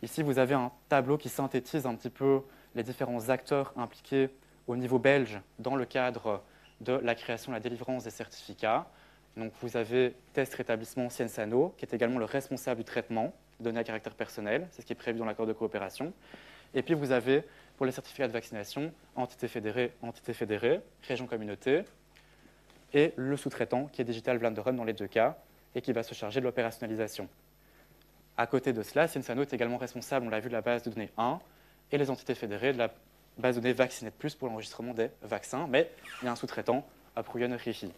Ici, vous avez un tableau qui synthétise un petit peu les différents acteurs impliqués au niveau belge dans le cadre de la création et la délivrance des certificats. Donc, vous avez Test Rétablissement Ciensano, qui est également le responsable du traitement de données à caractère personnel, c'est ce qui est prévu dans l'accord de coopération. Et puis, vous avez, pour les certificats de vaccination, entité fédérée, région communauté, et le sous-traitant, qui est Digital Vlaanderen dans les deux cas, et qui va se charger de l'opérationnalisation. À côté de cela, Ciensano est également responsable, on l'a vu, de la base de données 1, et les entités fédérées de la base de données Vaccinet Plus pour l'enregistrement des vaccins, mais il y a un sous-traitant, Apruyen Rifi.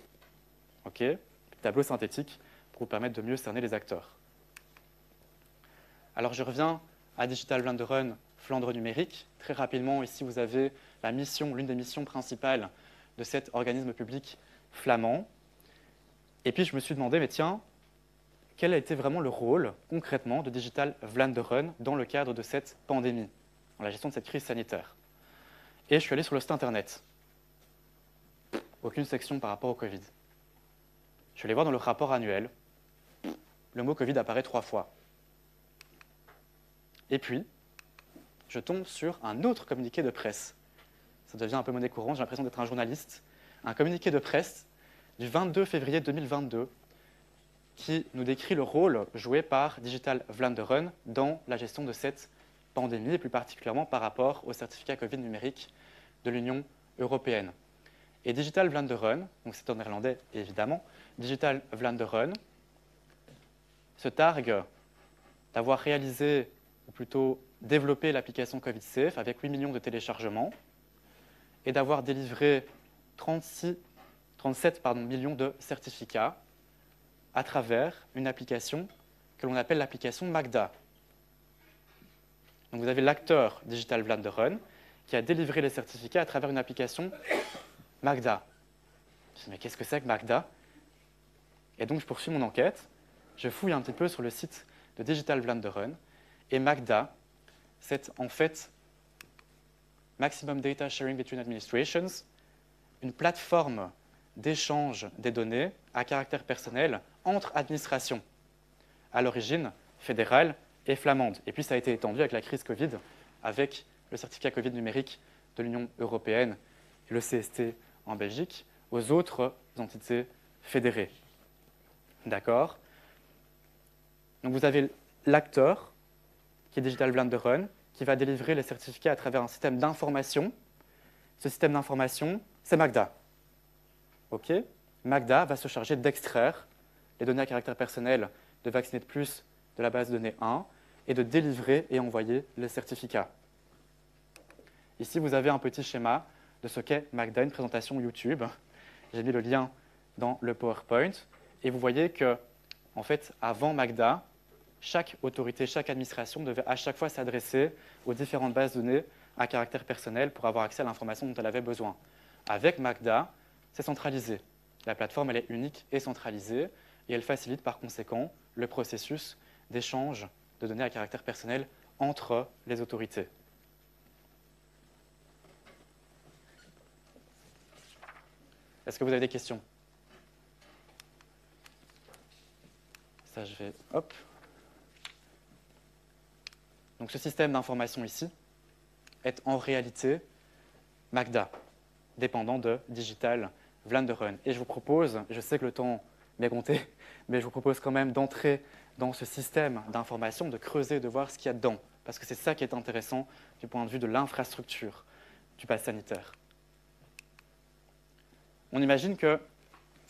OK ? Tableau synthétique pour vous permettre de mieux cerner les acteurs. Alors je reviens à Digital Vlaanderen, Flandre numérique. Très rapidement, ici vous avez la mission, l'une des missions principales de cet organisme public flamand. Et puis je me suis demandé, mais tiens, quel a été vraiment le rôle concrètement de Digital Vlaanderen dans le cadre de cette pandémie, dans la gestion de cette crise sanitaire? Et je suis allé sur le site internet. Aucune section par rapport au Covid. Je suis allé voir dans le rapport annuel, le mot Covid apparaît 3 fois. Et puis, je tombe sur un autre communiqué de presse. Ça devient un peu monnaie courante, j'ai l'impression d'être un journaliste. Un communiqué de presse du 22 février 2022 qui nous décrit le rôle joué par Digital Vlaanderen dans la gestion de cette pandémie, et plus particulièrement par rapport au certificat Covid numérique de l'Union européenne. Et Digital Vlaanderen, donc c'est en néerlandais évidemment, Digital Vlaanderen se targue d'avoir réalisé, ou plutôt développé l'application COVID-Safe avec 8 millions de téléchargements et d'avoir délivré 37 millions de certificats à travers une application que l'on appelle l'application Magda. Donc vous avez l'acteur Digital Vlaanderen qui a délivré les certificats à travers une application Magda. Je me dis, mais qu'est-ce que c'est que Magda? Et donc je poursuis mon enquête, je fouille un petit peu sur le site de Digital Vlaanderen, et Magda, c'est en fait Maximum Data Sharing Between Administrations, une plateforme d'échange des données à caractère personnel entre administrations, à l'origine fédérale et flamande. Et puis ça a été étendu avec la crise Covid, avec le certificat Covid numérique de l'Union européenne et le CST en Belgique, aux autres entités fédérées. D'accord? Donc vous avez l'acteur, qui est Digital Vlaanderen, qui va délivrer les certificats à travers un système d'information. Ce système d'information, c'est Magda. OK? Magda va se charger d'extraire les données à caractère personnel de Vaccinet Plus de la base de données 1 et de délivrer et envoyer les certificats. Ici, vous avez un petit schéma de ce qu'est Magda, une présentation YouTube. J'ai mis le lien dans le PowerPoint. Et vous voyez que, en fait, avant Magda, chaque autorité, chaque administration devait à chaque fois s'adresser aux différentes bases de données à caractère personnel pour avoir accès à l'information dont elle avait besoin. Avec Magda, c'est centralisé. La plateforme, elle est unique et centralisée et elle facilite par conséquent le processus d'échange de données à caractère personnel entre les autorités. Est-ce que vous avez des questions? Ça, je vais... Hop. Donc ce système d'information ici est en réalité Magda, dépendant de Digital Vlaanderen. Et je vous propose, je sais que le temps m'est compté, mais je vous propose quand même d'entrer dans ce système d'information, de creuser, de voir ce qu'il y a dedans, parce que c'est ça qui est intéressant du point de vue de l'infrastructure du pass sanitaire. On imagine que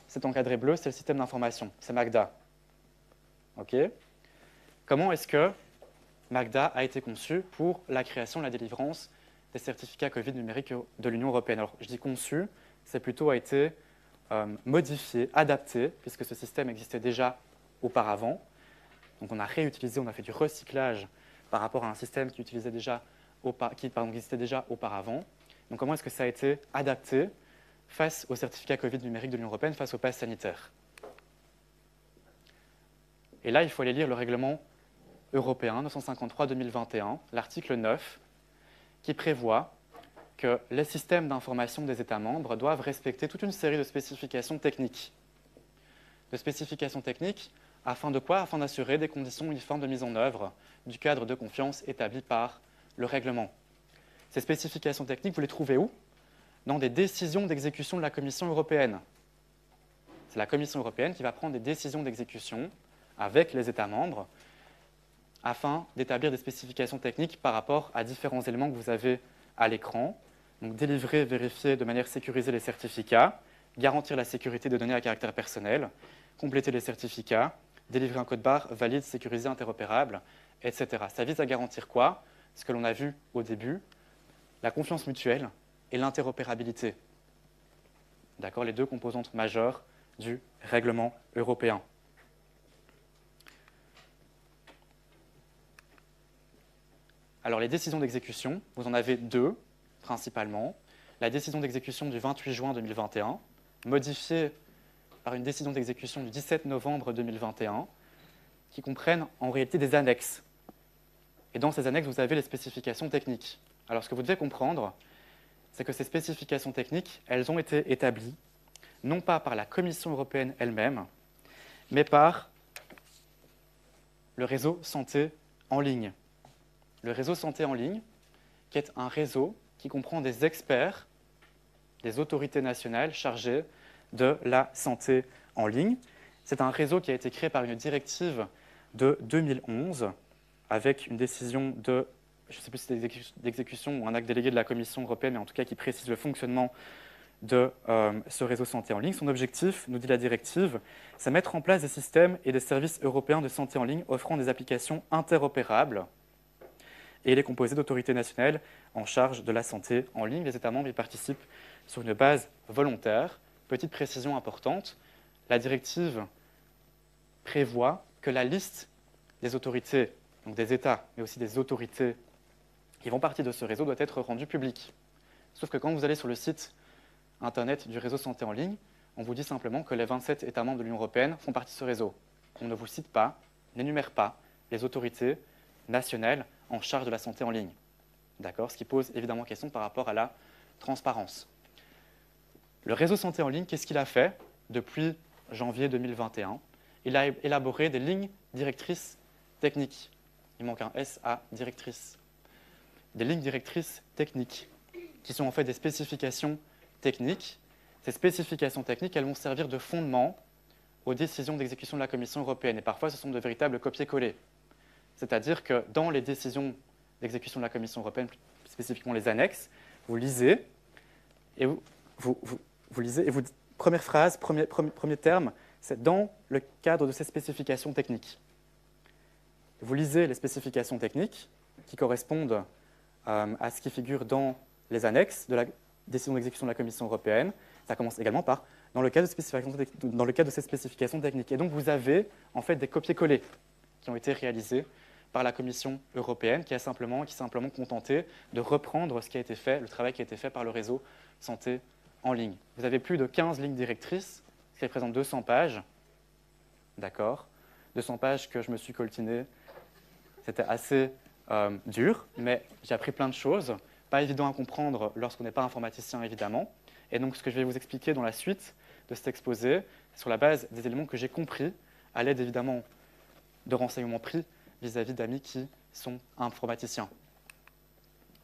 cet encadré bleu, c'est le système d'information, c'est Magda. OK? Comment est-ce que Magda a été conçu pour la création et la délivrance des certificats Covid numériques de l'Union européenne? Alors, je dis conçu, c'est plutôt a été modifié, adapté, puisque ce système existait déjà auparavant. Donc, on a réutilisé, on a fait du recyclage par rapport à un système qui existait déjà auparavant. Donc, comment est-ce que ça a été adapté face au certificat Covid numérique de l'Union européenne, face au pass sanitaire? Et là, il faut aller lire le règlement européen 953-2021, l'article 9, qui prévoit que les systèmes d'information des États membres doivent respecter toute une série de spécifications techniques. De spécifications techniques, afin de quoi? Afin d'assurer des conditions uniformes de mise en œuvre du cadre de confiance établi par le règlement. Ces spécifications techniques, vous les trouvez où? Dans des décisions d'exécution de la Commission européenne. C'est la Commission européenne qui va prendre des décisions d'exécution avec les États membres afin d'établir des spécifications techniques par rapport à différents éléments que vous avez à l'écran. Donc, délivrer, vérifier de manière sécurisée les certificats, garantir la sécurité des données à caractère personnel, compléter les certificats, délivrer un code barre valide, sécurisé, interopérable, etc. Ça vise à garantir quoi? Ce que l'on a vu au début, la confiance mutuelle et l'interopérabilité. D'accord, les deux composantes majeures du règlement européen. Alors, les décisions d'exécution, vous en avez deux, principalement. La décision d'exécution du 28 juin 2021, modifiée par une décision d'exécution du 17 novembre 2021, qui comprennent en réalité des annexes. Et dans ces annexes, vous avez les spécifications techniques. Alors, ce que vous devez comprendre, c'est que ces spécifications techniques, elles ont été établies, non pas par la Commission européenne elle-même, mais par le réseau santé en ligne. Le réseau santé en ligne, qui est un réseau qui comprend des experts, des autorités nationales chargées de la santé en ligne. C'est un réseau qui a été créé par une directive de 2011 avec une décision de, je ne sais plus si c'est d'exécution ou un acte délégué de la Commission européenne, mais en tout cas qui précise le fonctionnement de ce réseau santé en ligne. Son objectif, nous dit la directive, c'est mettre en place des systèmes et des services européens de santé en ligne offrant des applications interopérables. Et il est composé d'autorités nationales en charge de la santé en ligne. Les États membres y participent sur une base volontaire. Petite précision importante, la directive prévoit que la liste des autorités, donc des États, mais aussi des autorités qui font partie de ce réseau, doit être rendue publique. Sauf que quand vous allez sur le site internet du réseau santé en ligne, on vous dit simplement que les 27 États membres de l'Union européenne font partie de ce réseau. On ne vous cite pas, n'énumère pas les autorités nationales en charge de la santé en ligne. D'accord? Ce qui pose évidemment question par rapport à la transparence. Le réseau santé en ligne, qu'est-ce qu'il a fait depuis janvier 2021? Il a élaboré des lignes directrices techniques. Il manque un S à directrice. Des lignes directrices techniques, qui sont en fait des spécifications techniques. Ces spécifications techniques, elles vont servir de fondement aux décisions d'exécution de la Commission européenne. Et parfois, ce sont de véritables copier-coller. C'est-à-dire que dans les décisions d'exécution de la Commission européenne, spécifiquement les annexes, vous lisez et vous lisez et vous dites, première phrase, premier terme, c'est dans le cadre de ces spécifications techniques. Vous lisez les spécifications techniques qui correspondent à ce qui figure dans les annexes de la décision d'exécution de la Commission européenne. Ça commence également par dans le cadre de ces spécifications techniques. Et donc vous avez en fait des copier-coller qui ont été réalisés par la Commission européenne, qui s'est simplement contentée de reprendre ce qui a été fait, le travail qui a été fait par le réseau santé en ligne. Vous avez plus de 15 lignes directrices, ce qui représente 200 pages. D'accord, 200 pages que je me suis coltiné. C'était assez dur, mais j'ai appris plein de choses. Pas évident à comprendre lorsqu'on n'est pas informaticien, évidemment. Et donc, ce que je vais vous expliquer dans la suite de cet exposé, c'est sur la base des éléments que j'ai compris, à l'aide évidemment de renseignements pris vis-à-vis d'amis qui sont informaticiens.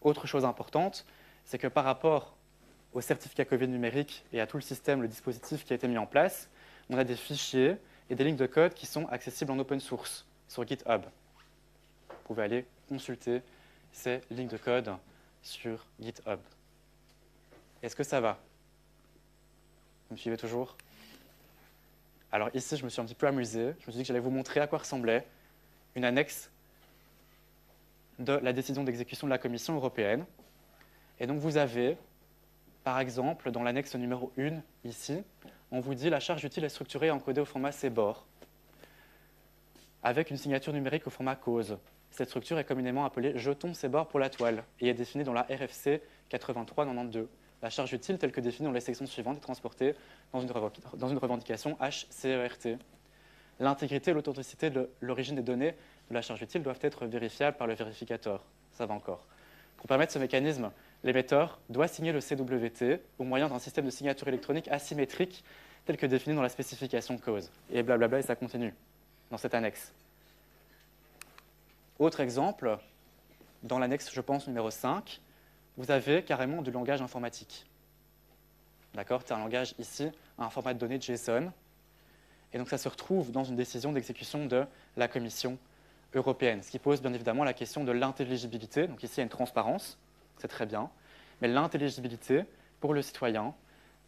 Autre chose importante, c'est que par rapport au certificat Covid numérique et à tout le système, le dispositif qui a été mis en place, on a des fichiers et des lignes de code qui sont accessibles en open source sur GitHub. Vous pouvez aller consulter ces lignes de code sur GitHub. Est-ce que ça va? Vous me suivez toujours? Alors ici, je me suis un petit peu amusé. Je me suis dit que j'allais vous montrer à quoi ressemblait une annexe de la décision d'exécution de la Commission européenne. Et donc vous avez, par exemple, dans l'annexe numéro 1, ici, on vous dit la charge utile est structurée et encodée au format CBOR, avec une signature numérique au format cause. Cette structure est communément appelée jeton CBOR pour la toile et est définie dans la RFC 8392. La charge utile, telle que définie dans les sections suivantes, est transportée dans une revendication HCERT. l'intégrité et l'authenticité de l'origine des données de la charge utile doivent être vérifiables par le vérificateur. Ça va encore. Pour permettre ce mécanisme, l'émetteur doit signer le CWT au moyen d'un système de signature électronique asymétrique tel que défini dans la spécification cause. Et blablabla, et ça continue dans cette annexe. Autre exemple, dans l'annexe, je pense, numéro 5, vous avez carrément du langage informatique. D'accord ? C'est un langage ici, un format de données JSON. Et donc ça se retrouve dans une décision d'exécution de la Commission européenne, ce qui pose bien évidemment la question de l'intelligibilité. Donc ici, il y a une transparence, c'est très bien, mais l'intelligibilité pour le citoyen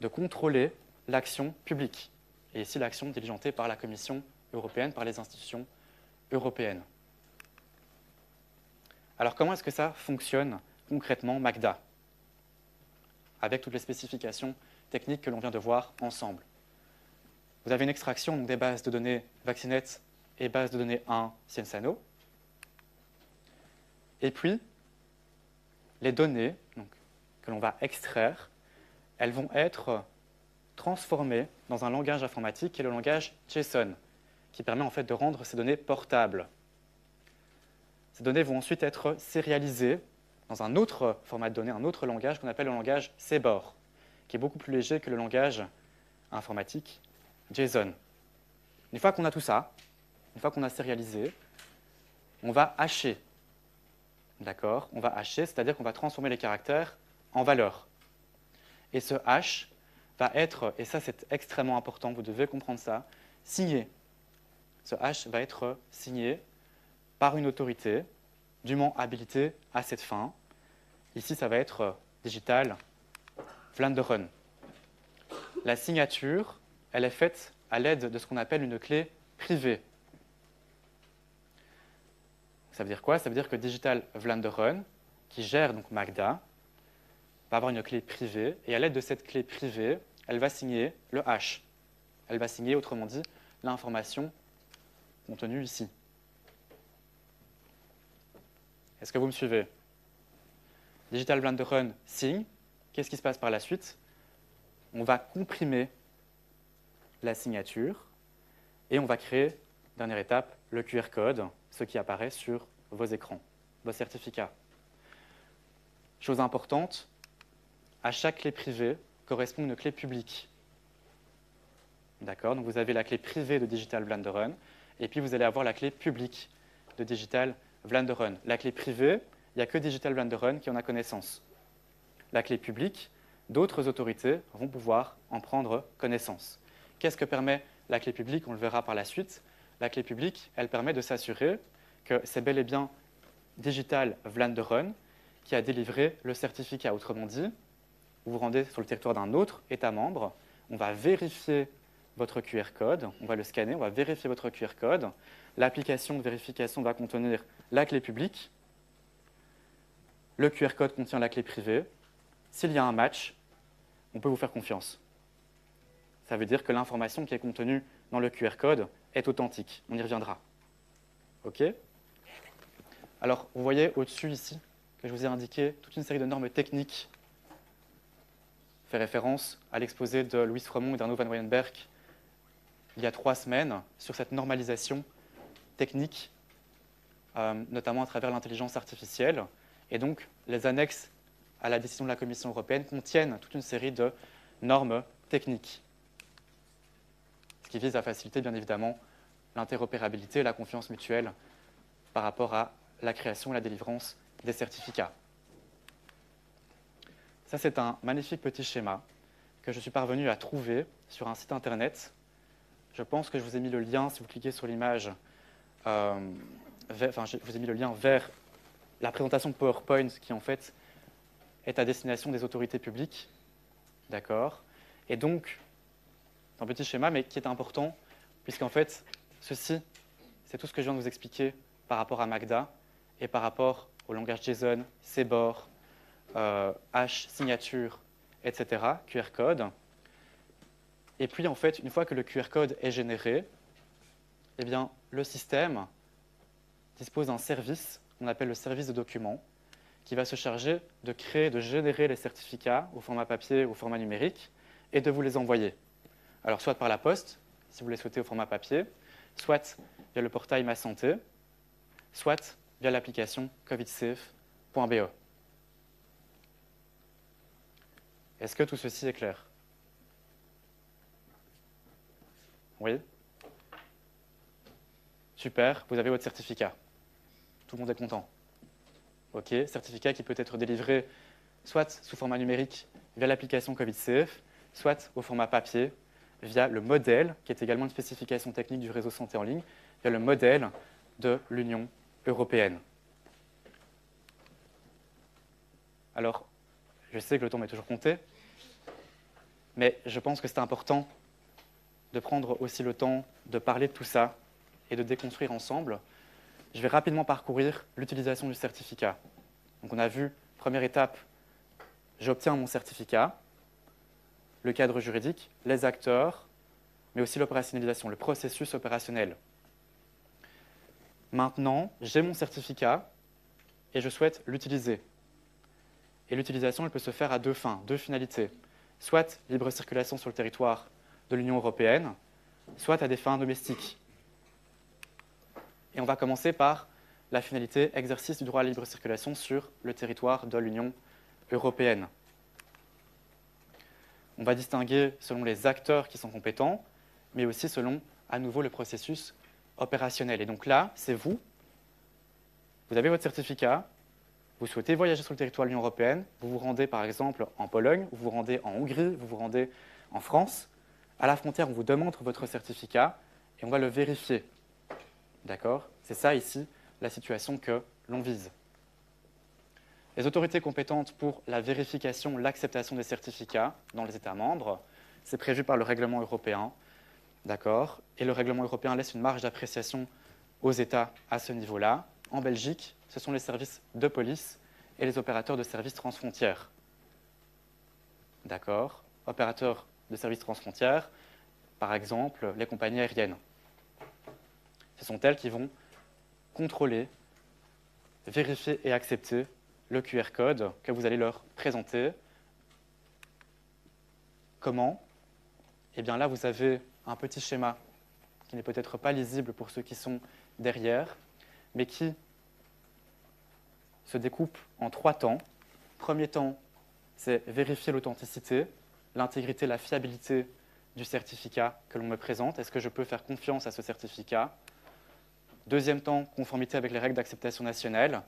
de contrôler l'action publique. Et ici, l'action diligentée par la Commission européenne, par les institutions européennes. Alors comment est-ce que ça fonctionne concrètement, Magda, avec toutes les spécifications techniques que l'on vient de voir ensemble? Vous avez une extraction donc, des bases de données Vaccinet et base de données 1 Ciensano. Et puis, les données donc, que l'on va extraire, elles vont être transformées dans un langage informatique qui est le langage JSON, qui permet en fait de rendre ces données portables. Ces données vont ensuite être sérialisées dans un autre format de données, un autre langage qu'on appelle le langage CBOR, qui est beaucoup plus léger que le langage informatique JSON. Une fois qu'on a tout ça, une fois qu'on a sérialisé, on va hasher. D'accord ? On va hasher, c'est-à-dire qu'on va transformer les caractères en valeurs. Et ce hash va être, et ça c'est extrêmement important, vous devez comprendre ça, signé. Ce hash va être signé par une autorité dûment habilitée à cette fin. Ici, ça va être Digital Vlaanderen. La signature, elle est faite à l'aide de ce qu'on appelle une clé privée. Ça veut dire quoi? Ça veut dire que Digital Vlaanderen, qui gère donc Magda, va avoir une clé privée, et à l'aide de cette clé privée, elle va signer le hash. Elle va signer, autrement dit, l'information contenue ici. Est-ce que vous me suivez? Digital Vlaanderen signe. Qu'est-ce qui se passe par la suite? On va comprimer la signature et on va créer, dernière étape, le QR code, ce qui apparaît sur vos écrans, vos certificats. Chose importante, à chaque clé privée correspond une clé publique. D'accord? Donc vous avez la clé privée de Digital Vlaanderen et puis vous allez avoir la clé publique de Digital Vlaanderen. La clé privée, il n'y a que Digital Vlaanderen qui en a connaissance. La clé publique, d'autres autorités vont pouvoir en prendre connaissance. Qu'est-ce que permet la clé publique? On le verra par la suite. La clé publique, elle permet de s'assurer que c'est bel et bien Digital Vlaanderen qui a délivré le certificat. Autrement dit, vous vous rendez sur le territoire d'un autre État membre, on va vérifier votre QR code, on va le scanner, on va vérifier votre QR code. L'application de vérification va contenir la clé publique. Le QR code contient la clé privée. S'il y a un match, on peut vous faire confiance. Ça veut dire que l'information qui est contenue dans le QR code est authentique. On y reviendra. OK? Alors, vous voyez au-dessus ici que je vous ai indiqué toute une série de normes techniques. Fait référence à l'exposé de Louis Fromont et d'Arnaud Van Weyenberg il y a 3 semaines sur cette normalisation technique, notamment à travers l'intelligence artificielle. Et donc, les annexes à la décision de la Commission européenne contiennent toute une série de normes techniques, ce qui vise à faciliter, bien évidemment, l'interopérabilité et la confiance mutuelle par rapport à la création et la délivrance des certificats. Ça, c'est un magnifique petit schéma que je suis parvenu à trouver sur un site internet. Je pense que je vous ai mis le lien, si vous cliquez sur l'image, je vous ai mis le lien vers la présentation PowerPoint qui, en fait, est à destination des autorités publiques. D'accord? Et donc, c'est un petit schéma, mais qui est important, puisqu'en fait, ceci, c'est tout ce que je viens de vous expliquer par rapport à Magda et par rapport au langage JSON, CBOR, hash, signature, etc., QR code. Et puis, en fait, une fois que le QR code est généré, eh bien, le système dispose d'un service qu'on appelle le service de documents, qui va se charger de créer, de générer les certificats au format papier ou au format numérique et de vous les envoyer. Alors, soit par la poste, si vous les souhaitez au format papier, soit via le portail Ma Santé, soit via l'application covidsafe.be. Est-ce que tout ceci est clair? Oui? Super, vous avez votre certificat. Tout le monde est content. OK, certificat qui peut être délivré soit sous format numérique via l'application CovidSafe, soit au format papier via le modèle, qui est également une spécification technique du réseau santé en ligne, via le modèle de l'Union européenne. Alors, je sais que le temps m'est toujours compté, mais je pense que c'est important de prendre aussi le temps de parler de tout ça et de déconstruire ensemble. Je vais rapidement parcourir l'utilisation du certificat. Donc on a vu, première étape, j'obtiens mon certificat, le cadre juridique, les acteurs, mais aussi l'opérationnalisation, le processus opérationnel. Maintenant, j'ai mon certificat et je souhaite l'utiliser. Et l'utilisation, elle peut se faire à deux fins, deux finalités. Soit libre circulation sur le territoire de l'Union européenne, soit à des fins domestiques. Et on va commencer par la finalité exercice du droit à la libre circulation sur le territoire de l'Union européenne. On va distinguer selon les acteurs qui sont compétents, mais aussi selon, à nouveau, le processus opérationnel. Et donc là, c'est vous. Vous avez votre certificat, vous souhaitez voyager sur le territoire de l'Union européenne, vous vous rendez par exemple en Pologne, vous vous rendez en Hongrie, vous vous rendez en France. À la frontière, on vous demande votre certificat et on va le vérifier. D'accord? C'est ça ici la situation que l'on vise. Les autorités compétentes pour la vérification, l'acceptation des certificats dans les États membres, c'est prévu par le règlement européen. D'accord? Et le règlement européen laisse une marge d'appréciation aux États à ce niveau-là. En Belgique, ce sont les services de police et les opérateurs de services transfrontières. D'accord? Opérateurs de services transfrontières, par exemple, les compagnies aériennes. Ce sont elles qui vont contrôler, vérifier et accepter le QR code que vous allez leur présenter. Comment? Eh bien là, vous avez un petit schéma qui n'est peut-être pas lisible pour ceux qui sont derrière, mais qui se découpe en 3 temps. Premier temps, c'est vérifier l'authenticité, l'intégrité, la fiabilité du certificat que l'on me présente. Est-ce que je peux faire confiance à ce certificat? Deuxième temps, conformité avec les règles d'acceptation nationale.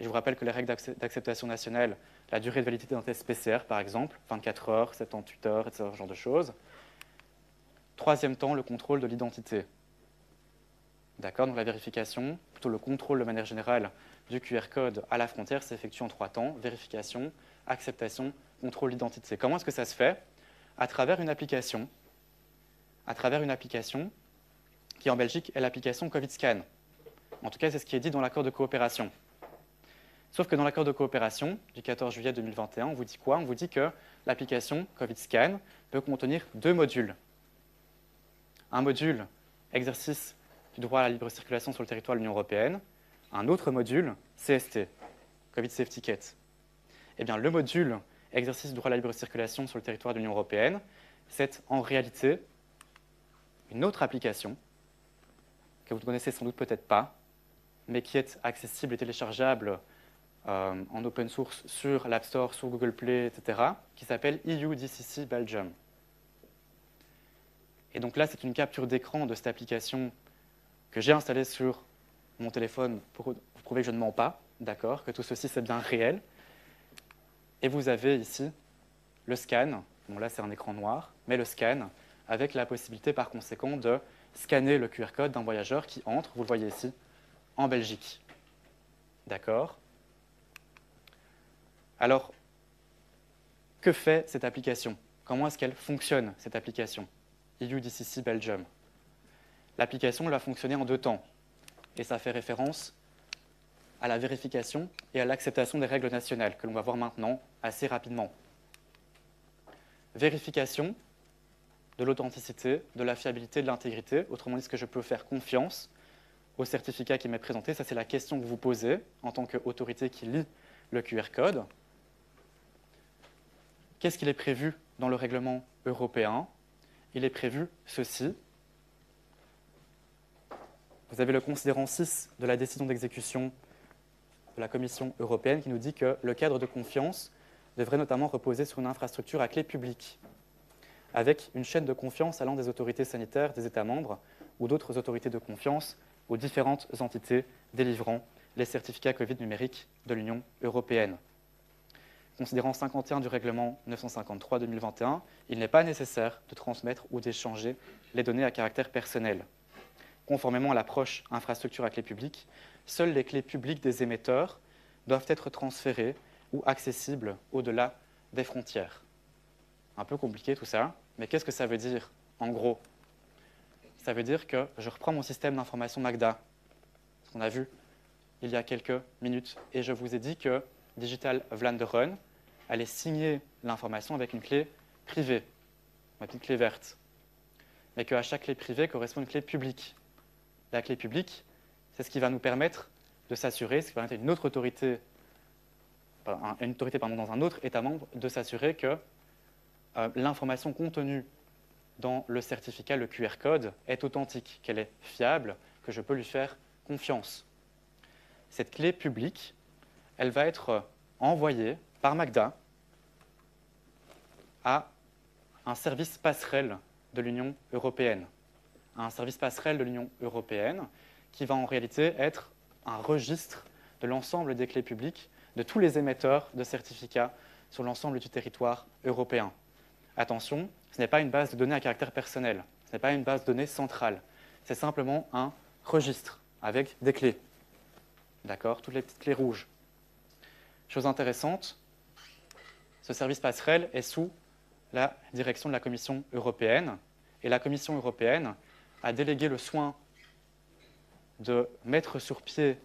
Et je vous rappelle que les règles d'acceptation nationale, la durée de validité d'un test PCR, par exemple, 24 heures, 78 heures, etc., ce genre de choses. Troisième temps, le contrôle de l'identité. D'accord, donc la vérification, plutôt le contrôle de manière générale du QR code à la frontière s'effectue en 3 temps, vérification, acceptation, contrôle d'identité. Comment est-ce que ça se fait? À travers une application. À travers une application qui en Belgique est l'application CovidScan. En tout cas, c'est ce qui est dit dans l'accord de coopération. Sauf que dans l'accord de coopération du 14 juillet 2021, on vous dit quoi? On vous dit que l'application CovidScan peut contenir 2 modules. Un module exercice du droit à la libre circulation sur le territoire de l'Union européenne, un autre module, CST, Covid Safe Ticket. Eh bien, le module exercice du droit à la libre circulation sur le territoire de l'Union européenne, c'est en réalité une autre application que vous ne connaissez sans doute peut-être pas, mais qui est accessible et téléchargeable en open source sur l'App Store, sur Google Play, etc., qui s'appelle EUDCC Belgium. Et donc là, c'est une capture d'écran de cette application que j'ai installée sur mon téléphone pour vous prouver que je ne mens pas, d'accord, que tout ceci c'est bien réel. Et vous avez ici le scan, bon là c'est un écran noir, mais le scan avec la possibilité par conséquent de scanner le QR code d'un voyageur qui entre, vous le voyez ici, en Belgique. D'accord? Alors, que fait cette application? Comment est-ce qu'elle fonctionne, cette application EUDCC Belgium? L'application va fonctionner en 2 temps. Et ça fait référence à la vérification et à l'acceptation des règles nationales, que l'on va voir maintenant assez rapidement. Vérification de l'authenticité, de la fiabilité, de l'intégrité, autrement dit, est-ce que je peux faire confiance au certificat qui m'est présenté? Ça, c'est la question que vous vous posez en tant qu'autorité qui lit le QR code. Qu'est-ce qu'il est prévu dans le règlement européen? Il est prévu ceci. vous avez le considérant 6 de la décision d'exécution de la Commission européenne qui nous dit que le cadre de confiance devrait notamment reposer sur une infrastructure à clé publique, avec une chaîne de confiance allant des autorités sanitaires des États membres ou d'autres autorités de confiance aux différentes entités délivrant les certificats Covid numériques de l'Union européenne. Considérant 51 du règlement 953-2021, il n'est pas nécessaire de transmettre ou d'échanger les données à caractère personnel. Conformément à l'approche infrastructure à clé publique, seules les clés publiques des émetteurs doivent être transférées ou accessibles au-delà des frontières. Un peu compliqué tout ça, mais qu'est-ce que ça veut dire en gros? Ça veut dire que je reprends mon système d'information Magda, ce qu'on a vu il y a quelques minutes, et je vous ai dit que Digital Vlaanderen allait signer l'information avec une clé privée, avec une clé verte, mais qu'à chaque clé privée correspond une clé publique. La clé publique, c'est ce qui va nous permettre de s'assurer, ce qui va permettre à une autre autorité, dans un autre État membre de s'assurer que l'information contenue dans le certificat, le QR code, est authentique, qu'elle est fiable, que je peux lui faire confiance. Cette clé publique, elle va être envoyée par Magda à un service passerelle de l'Union européenne. Un service passerelle de l'Union européenne qui va en réalité être un registre de l'ensemble des clés publiques de tous les émetteurs de certificats sur l'ensemble du territoire européen. Attention, ce n'est pas une base de données à caractère personnel, ce n'est pas une base de données centrale, c'est simplement un registre avec des clés. D'accord, toutes les petites clés rouges. Chose intéressante, ce service passerelle est sous la direction de la Commission européenne, et la Commission européenne a délégué le soin de mettre sur pied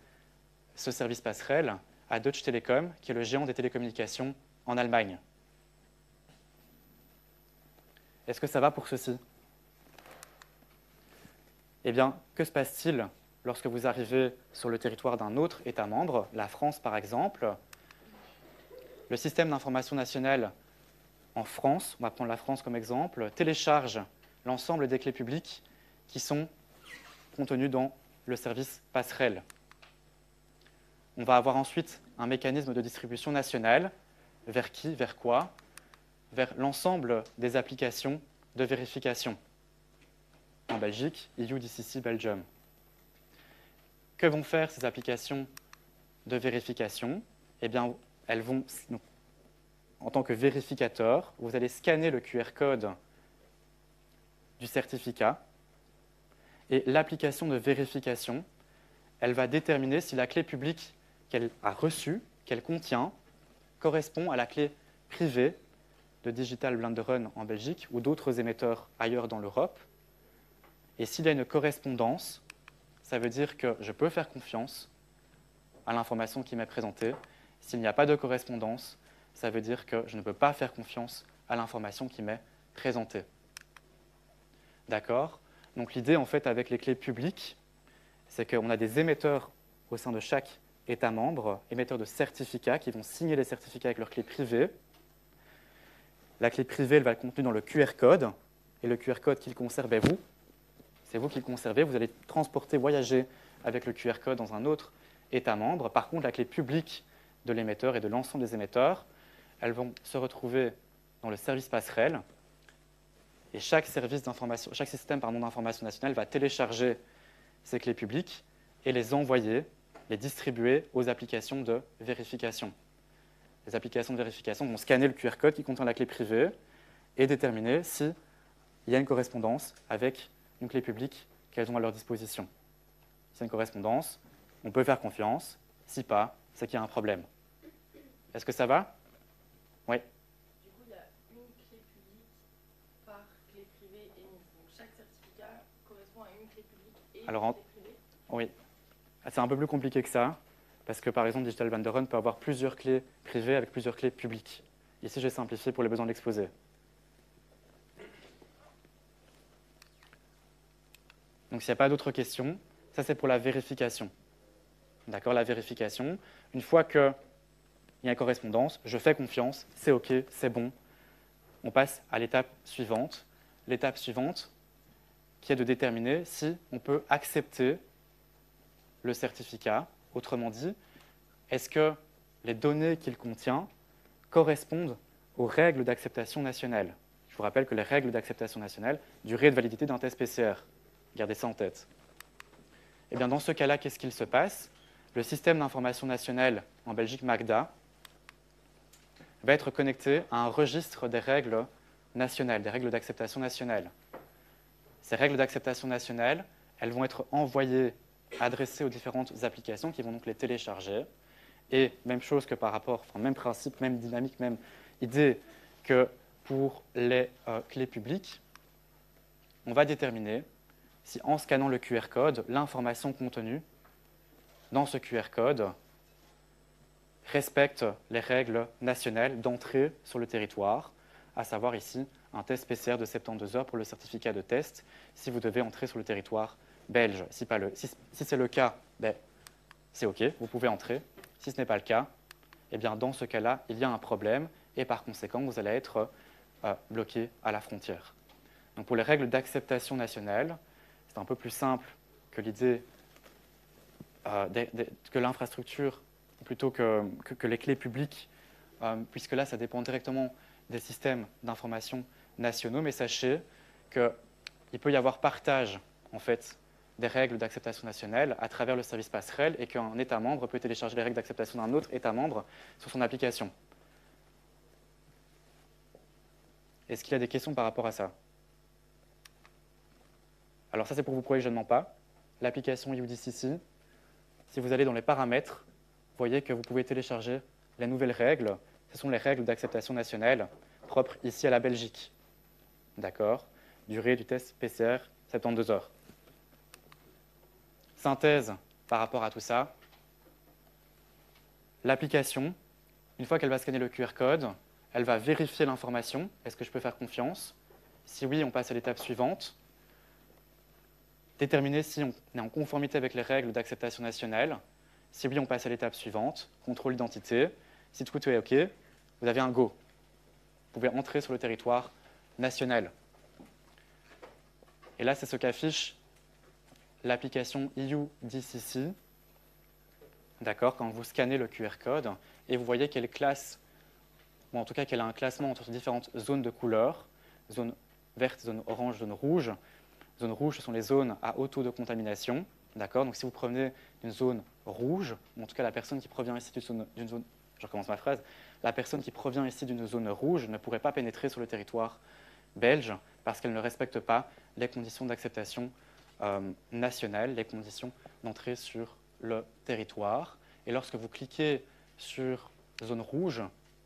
ce service passerelle à Deutsche Telekom, qui est le géant des télécommunications en Allemagne. Est-ce que ça va pour ceci? Eh bien, que se passe-t-il lorsque vous arrivez sur le territoire d'un autre État membre, la France par exemple? Le système d'information nationale en France, on va prendre la France comme exemple, télécharge l'ensemble des clés publiques qui sont contenues dans le service passerelle. On va avoir ensuite un mécanisme de distribution nationale. Vers qui? Vers quoi? Vers l'ensemble des applications de vérification. En Belgique, EU, DCC, Belgium. Que vont faire ces applications de vérification? Eh bien, elles vont, en tant que vérificateur, vous allez scanner le QR code du certificat et l'application de vérification, elle va déterminer si la clé publique qu'elle a reçue, qu'elle contient, correspond à la clé privée de Digital Vlaanderen en Belgique ou d'autres émetteurs ailleurs dans l'Europe. Et s'il y a une correspondance, ça veut dire que je peux faire confiance à l'information qui m'est présentée. S'il n'y a pas de correspondance, ça veut dire que je ne peux pas faire confiance à l'information qui m'est présentée. D'accord? Donc l'idée, en fait, avec les clés publiques, c'est qu'on a des émetteurs au sein de chaque État membre, émetteurs de certificats qui vont signer les certificats avec leur clé privée. La clé privée, elle va être contenue dans le QR code, et le QR code qu'il conserve, c'est vous qui le conservez, vous allez transporter, voyager avec le QR code dans un autre État membre. Par contre, la clé publique de l'émetteur et de l'ensemble des émetteurs, elles vont se retrouver dans le service passerelle, et chaque système d'information nationale va télécharger ces clés publiques et les envoyer, les distribuer aux applications de vérification. Les applications de vérification vont scanner le QR code qui contient la clé privée et déterminer s'il y a une correspondance avec une clé publique qu'elles ont à leur disposition. Si y a une correspondance, on peut faire confiance. Si pas, c'est qu'il y a un problème. Est-ce que ça va? Oui. Du coup, il y a une clé publique par clé privée émise. Donc chaque certificat correspond à une clé publique et une clé privée. Oui. C'est un peu plus compliqué que ça, parce que par exemple, Digital Vlaanderen peut avoir plusieurs clés privées avec plusieurs clés publiques. Ici, j'ai simplifié pour les besoins de l'exposé. Donc, s'il n'y a pas d'autres questions, ça c'est pour la vérification. D'accord, la vérification. Une fois qu'il y a une correspondance, je fais confiance, c'est OK, c'est bon. On passe à l'étape suivante. L'étape suivante, qui est de déterminer si on peut accepter le certificat? Autrement dit, est-ce que les données qu'il contient correspondent aux règles d'acceptation nationale? Je vous rappelle que les règles d'acceptation nationale, durée de validité d'un test PCR. Gardez ça en tête. Et bien, dans ce cas-là, qu'est-ce qu'il se passe? Le système d'information nationale en Belgique, MACDA, va être connecté à un registre des règles nationales, des règles d'acceptation nationale. Ces règles d'acceptation nationale, elles vont être envoyées, adressées aux différentes applications qui vont donc les télécharger. Et même chose que par rapport, enfin même principe, même dynamique, même idée que pour les clés publiques, on va déterminer si en scannant le QR code, l'information contenue dans ce QR code respecte les règles nationales d'entrée sur le territoire, à savoir ici un test PCR de 72 heures pour le certificat de test si vous devez entrer sur le territoire belge. Si c'est le cas, ben, c'est OK, vous pouvez entrer. Si ce n'est pas le cas, eh bien, dans ce cas-là, il y a un problème et par conséquent, vous allez être bloqué à la frontière. Donc, pour les règles d'acceptation nationale, c'est un peu plus simple que l'idée que l'infrastructure, plutôt que les clés publiques, puisque là, ça dépend directement des systèmes d'information nationaux. Mais sachez qu'il peut y avoir partage, en fait, des règles d'acceptation nationale à travers le service passerelle et qu'un État membre peut télécharger les règles d'acceptation d'un autre État membre sur son application. Est-ce qu'il y a des questions par rapport à ça? Alors ça, c'est pour vous prouver que je ne mens pas. L'application UDCC, si vous allez dans les paramètres, vous voyez que vous pouvez télécharger les nouvelles règles. Ce sont les règles d'acceptation nationale propres ici à la Belgique. D'accord? Durée du test PCR, 72 heures. Synthèse par rapport à tout ça. L'application, une fois qu'elle va scanner le QR code, elle va vérifier l'information. Est-ce que je peux faire confiance? Si oui, on passe à l'étape suivante. Déterminer si on est en conformité avec les règles d'acceptation nationale. Si oui, on passe à l'étape suivante, contrôle d'identité. Si tout est OK, vous avez un go. Vous pouvez entrer sur le territoire national. Et là, c'est ce qu'affiche l'application EUDCC. D'accord, quand vous scannez le QR code, et vous voyez qu'elle classe, ou en tout cas qu'elle a un classement entre différentes zones de couleurs, zone verte, zone orange, zone rouge. Zone rouge, ce sont les zones à haut taux de contamination. D'accord, donc si vous provenez d'une zone rouge, ou en tout cas la personne qui provient ici d'une zone, je recommence ma phrase, la personne qui provient ici d'une zone rouge ne pourrait pas pénétrer sur le territoire belge parce qu'elle ne respecte pas les conditions d'acceptation nationale, les conditions d'entrée sur le territoire. Et lorsque vous cliquez sur zone rouge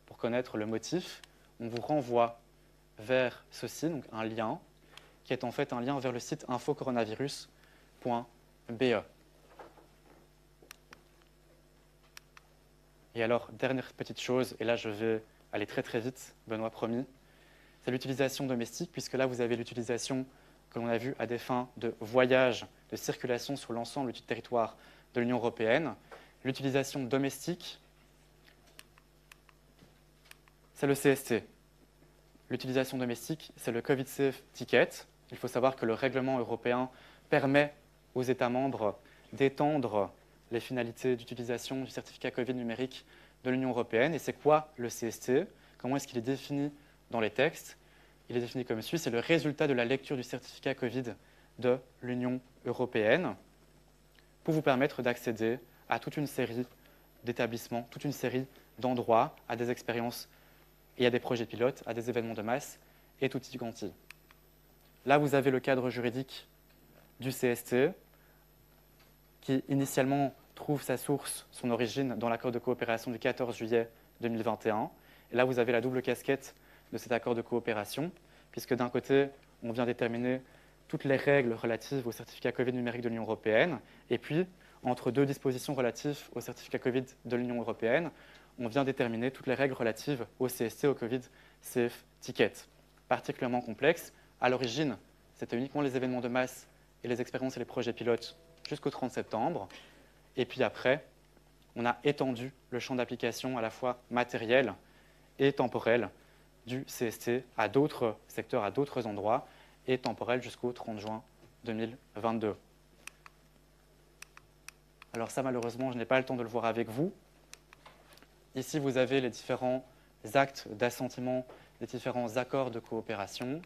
pour connaître le motif, on vous renvoie vers ceci, donc un lien qui est en fait un lien vers le site infocoronavirus.be. Et alors, dernière petite chose, et là je vais aller très très vite, Benoît promis, c'est l'utilisation domestique, puisque là vous avez l'utilisation que l'on a vue à des fins de voyage, de circulation sur l'ensemble du territoire de l'Union européenne. L'utilisation domestique, c'est le CST. L'utilisation domestique, c'est le Covid Safe Ticket. Il faut savoir que le règlement européen permet aux États membres d'étendre les finalités d'utilisation du certificat Covid numérique de l'Union européenne. Et c'est quoi le CST? Comment est-ce qu'il est défini dans les textes? Il est défini comme suit, c'est le résultat de la lecture du certificat Covid de l'Union européenne pour vous permettre d'accéder à toute une série d'établissements, toute une série d'endroits, à des expériences et à des projets pilotes, à des événements de masse et tout y quanti. Là, vous avez le cadre juridique du CST qui initialement trouve sa source, son origine dans l'accord de coopération du 14 juillet 2021. Et là, vous avez la double casquette de cet accord de coopération, puisque d'un côté, on vient déterminer toutes les règles relatives au certificat Covid numérique de l'Union européenne, et puis, entre deux dispositions relatives au certificat Covid de l'Union européenne, on vient déterminer toutes les règles relatives au CST, au Covid Safe Ticket. Particulièrement complexe. À l'origine, c'était uniquement les événements de masse et les expériences et les projets pilotes jusqu'au 30 septembre. Et puis après, on a étendu le champ d'application à la fois matériel et temporel du CST à d'autres secteurs, à d'autres endroits, et temporel jusqu'au 30 juin 2022. Alors ça, malheureusement, je n'ai pas le temps de le voir avec vous. Ici, vous avez les différents actes d'assentiment, les différents accords de coopération.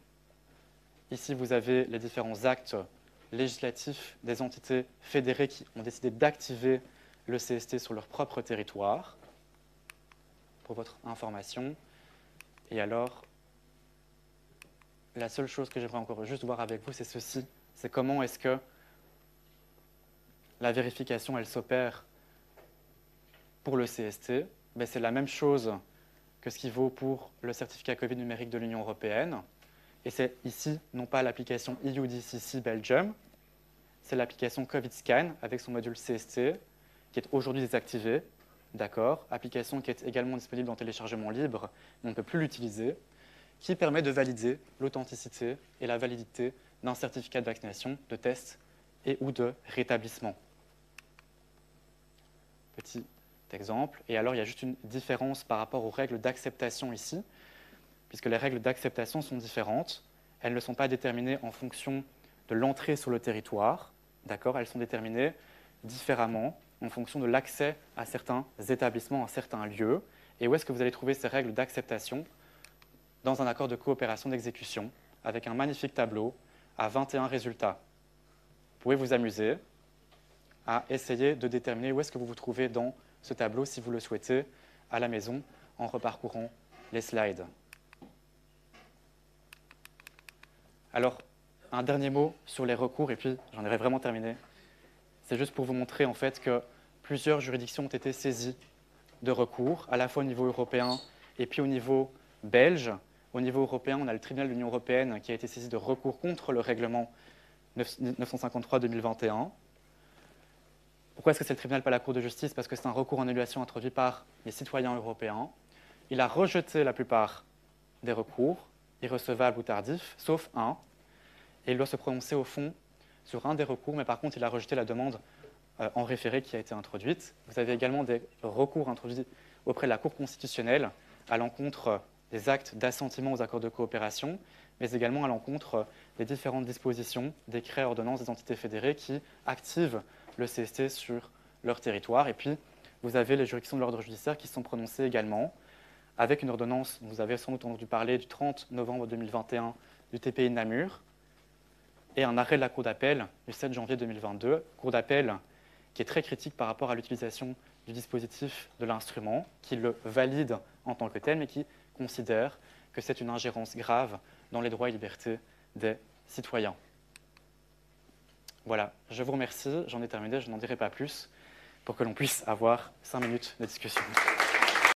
Ici, vous avez les différents actes législatifs des entités fédérées qui ont décidé d'activer le CST sur leur propre territoire, pour votre information. Et alors, la seule chose que j'aimerais encore juste voir avec vous, c'est ceci. C'est comment est-ce que la vérification, elle s'opère pour le CST. Ben, c'est la même chose que ce qui vaut pour le certificat Covid numérique de l'Union européenne. Et c'est ici, non pas l'application EUDCC Belgium, c'est l'application CovidScan avec son module CST, qui est aujourd'hui désactivée. D'accord, application qui est également disponible en téléchargement libre, mais on ne peut plus l'utiliser, qui permet de valider l'authenticité et la validité d'un certificat de vaccination, de test et ou de rétablissement. Petit exemple. Et alors, il y a juste une différence par rapport aux règles d'acceptation ici, puisque les règles d'acceptation sont différentes. Elles ne sont pas déterminées en fonction de l'entrée sur le territoire. D'accord, elles sont déterminées différemment en fonction de l'accès à certains établissements, à certains lieux. Et où est-ce que vous allez trouver ces règles d'acceptation? Dans un accord de coopération d'exécution, avec un magnifique tableau à 21 résultats. Vous pouvez vous amuser à essayer de déterminer où est-ce que vous vous trouvez dans ce tableau, si vous le souhaitez, à la maison, en reparcourant les slides. Alors, un dernier mot sur les recours, et puis j'en aurai vraiment terminé. C'est juste pour vous montrer en fait que plusieurs juridictions ont été saisies de recours, à la fois au niveau européen et puis au niveau belge. Au niveau européen, on a le tribunal de l'Union européenne qui a été saisi de recours contre le règlement 953-2021. Pourquoi est-ce que c'est le tribunal, pas la Cour de justice? Parce que c'est un recours en annulation introduit par les citoyens européens. Il a rejeté la plupart des recours, irrecevables ou tardifs, sauf un. Et il doit se prononcer au fond sur un des recours, mais par contre, il a rejeté la demande en référé qui a été introduite. Vous avez également des recours introduits auprès de la Cour constitutionnelle à l'encontre des actes d'assentiment aux accords de coopération, mais également à l'encontre des différentes dispositions, décrets, ordonnances des entités fédérées qui activent le CST sur leur territoire. Et puis, vous avez les juridictions de l'ordre judiciaire qui se sont prononcées également, avec une ordonnance, vous avez sans doute entendu parler, du 30 novembre 2021 du TPI de Namur, et un arrêt de la Cour d'appel du 7 janvier 2022, Cour d'appel qui est très critique par rapport à l'utilisation du dispositif de l'instrument, qui le valide en tant que tel, mais qui considère que c'est une ingérence grave dans les droits et libertés des citoyens. Voilà, je vous remercie, j'en ai terminé, je n'en dirai pas plus, pour que l'on puisse avoir 5 minutes de discussion.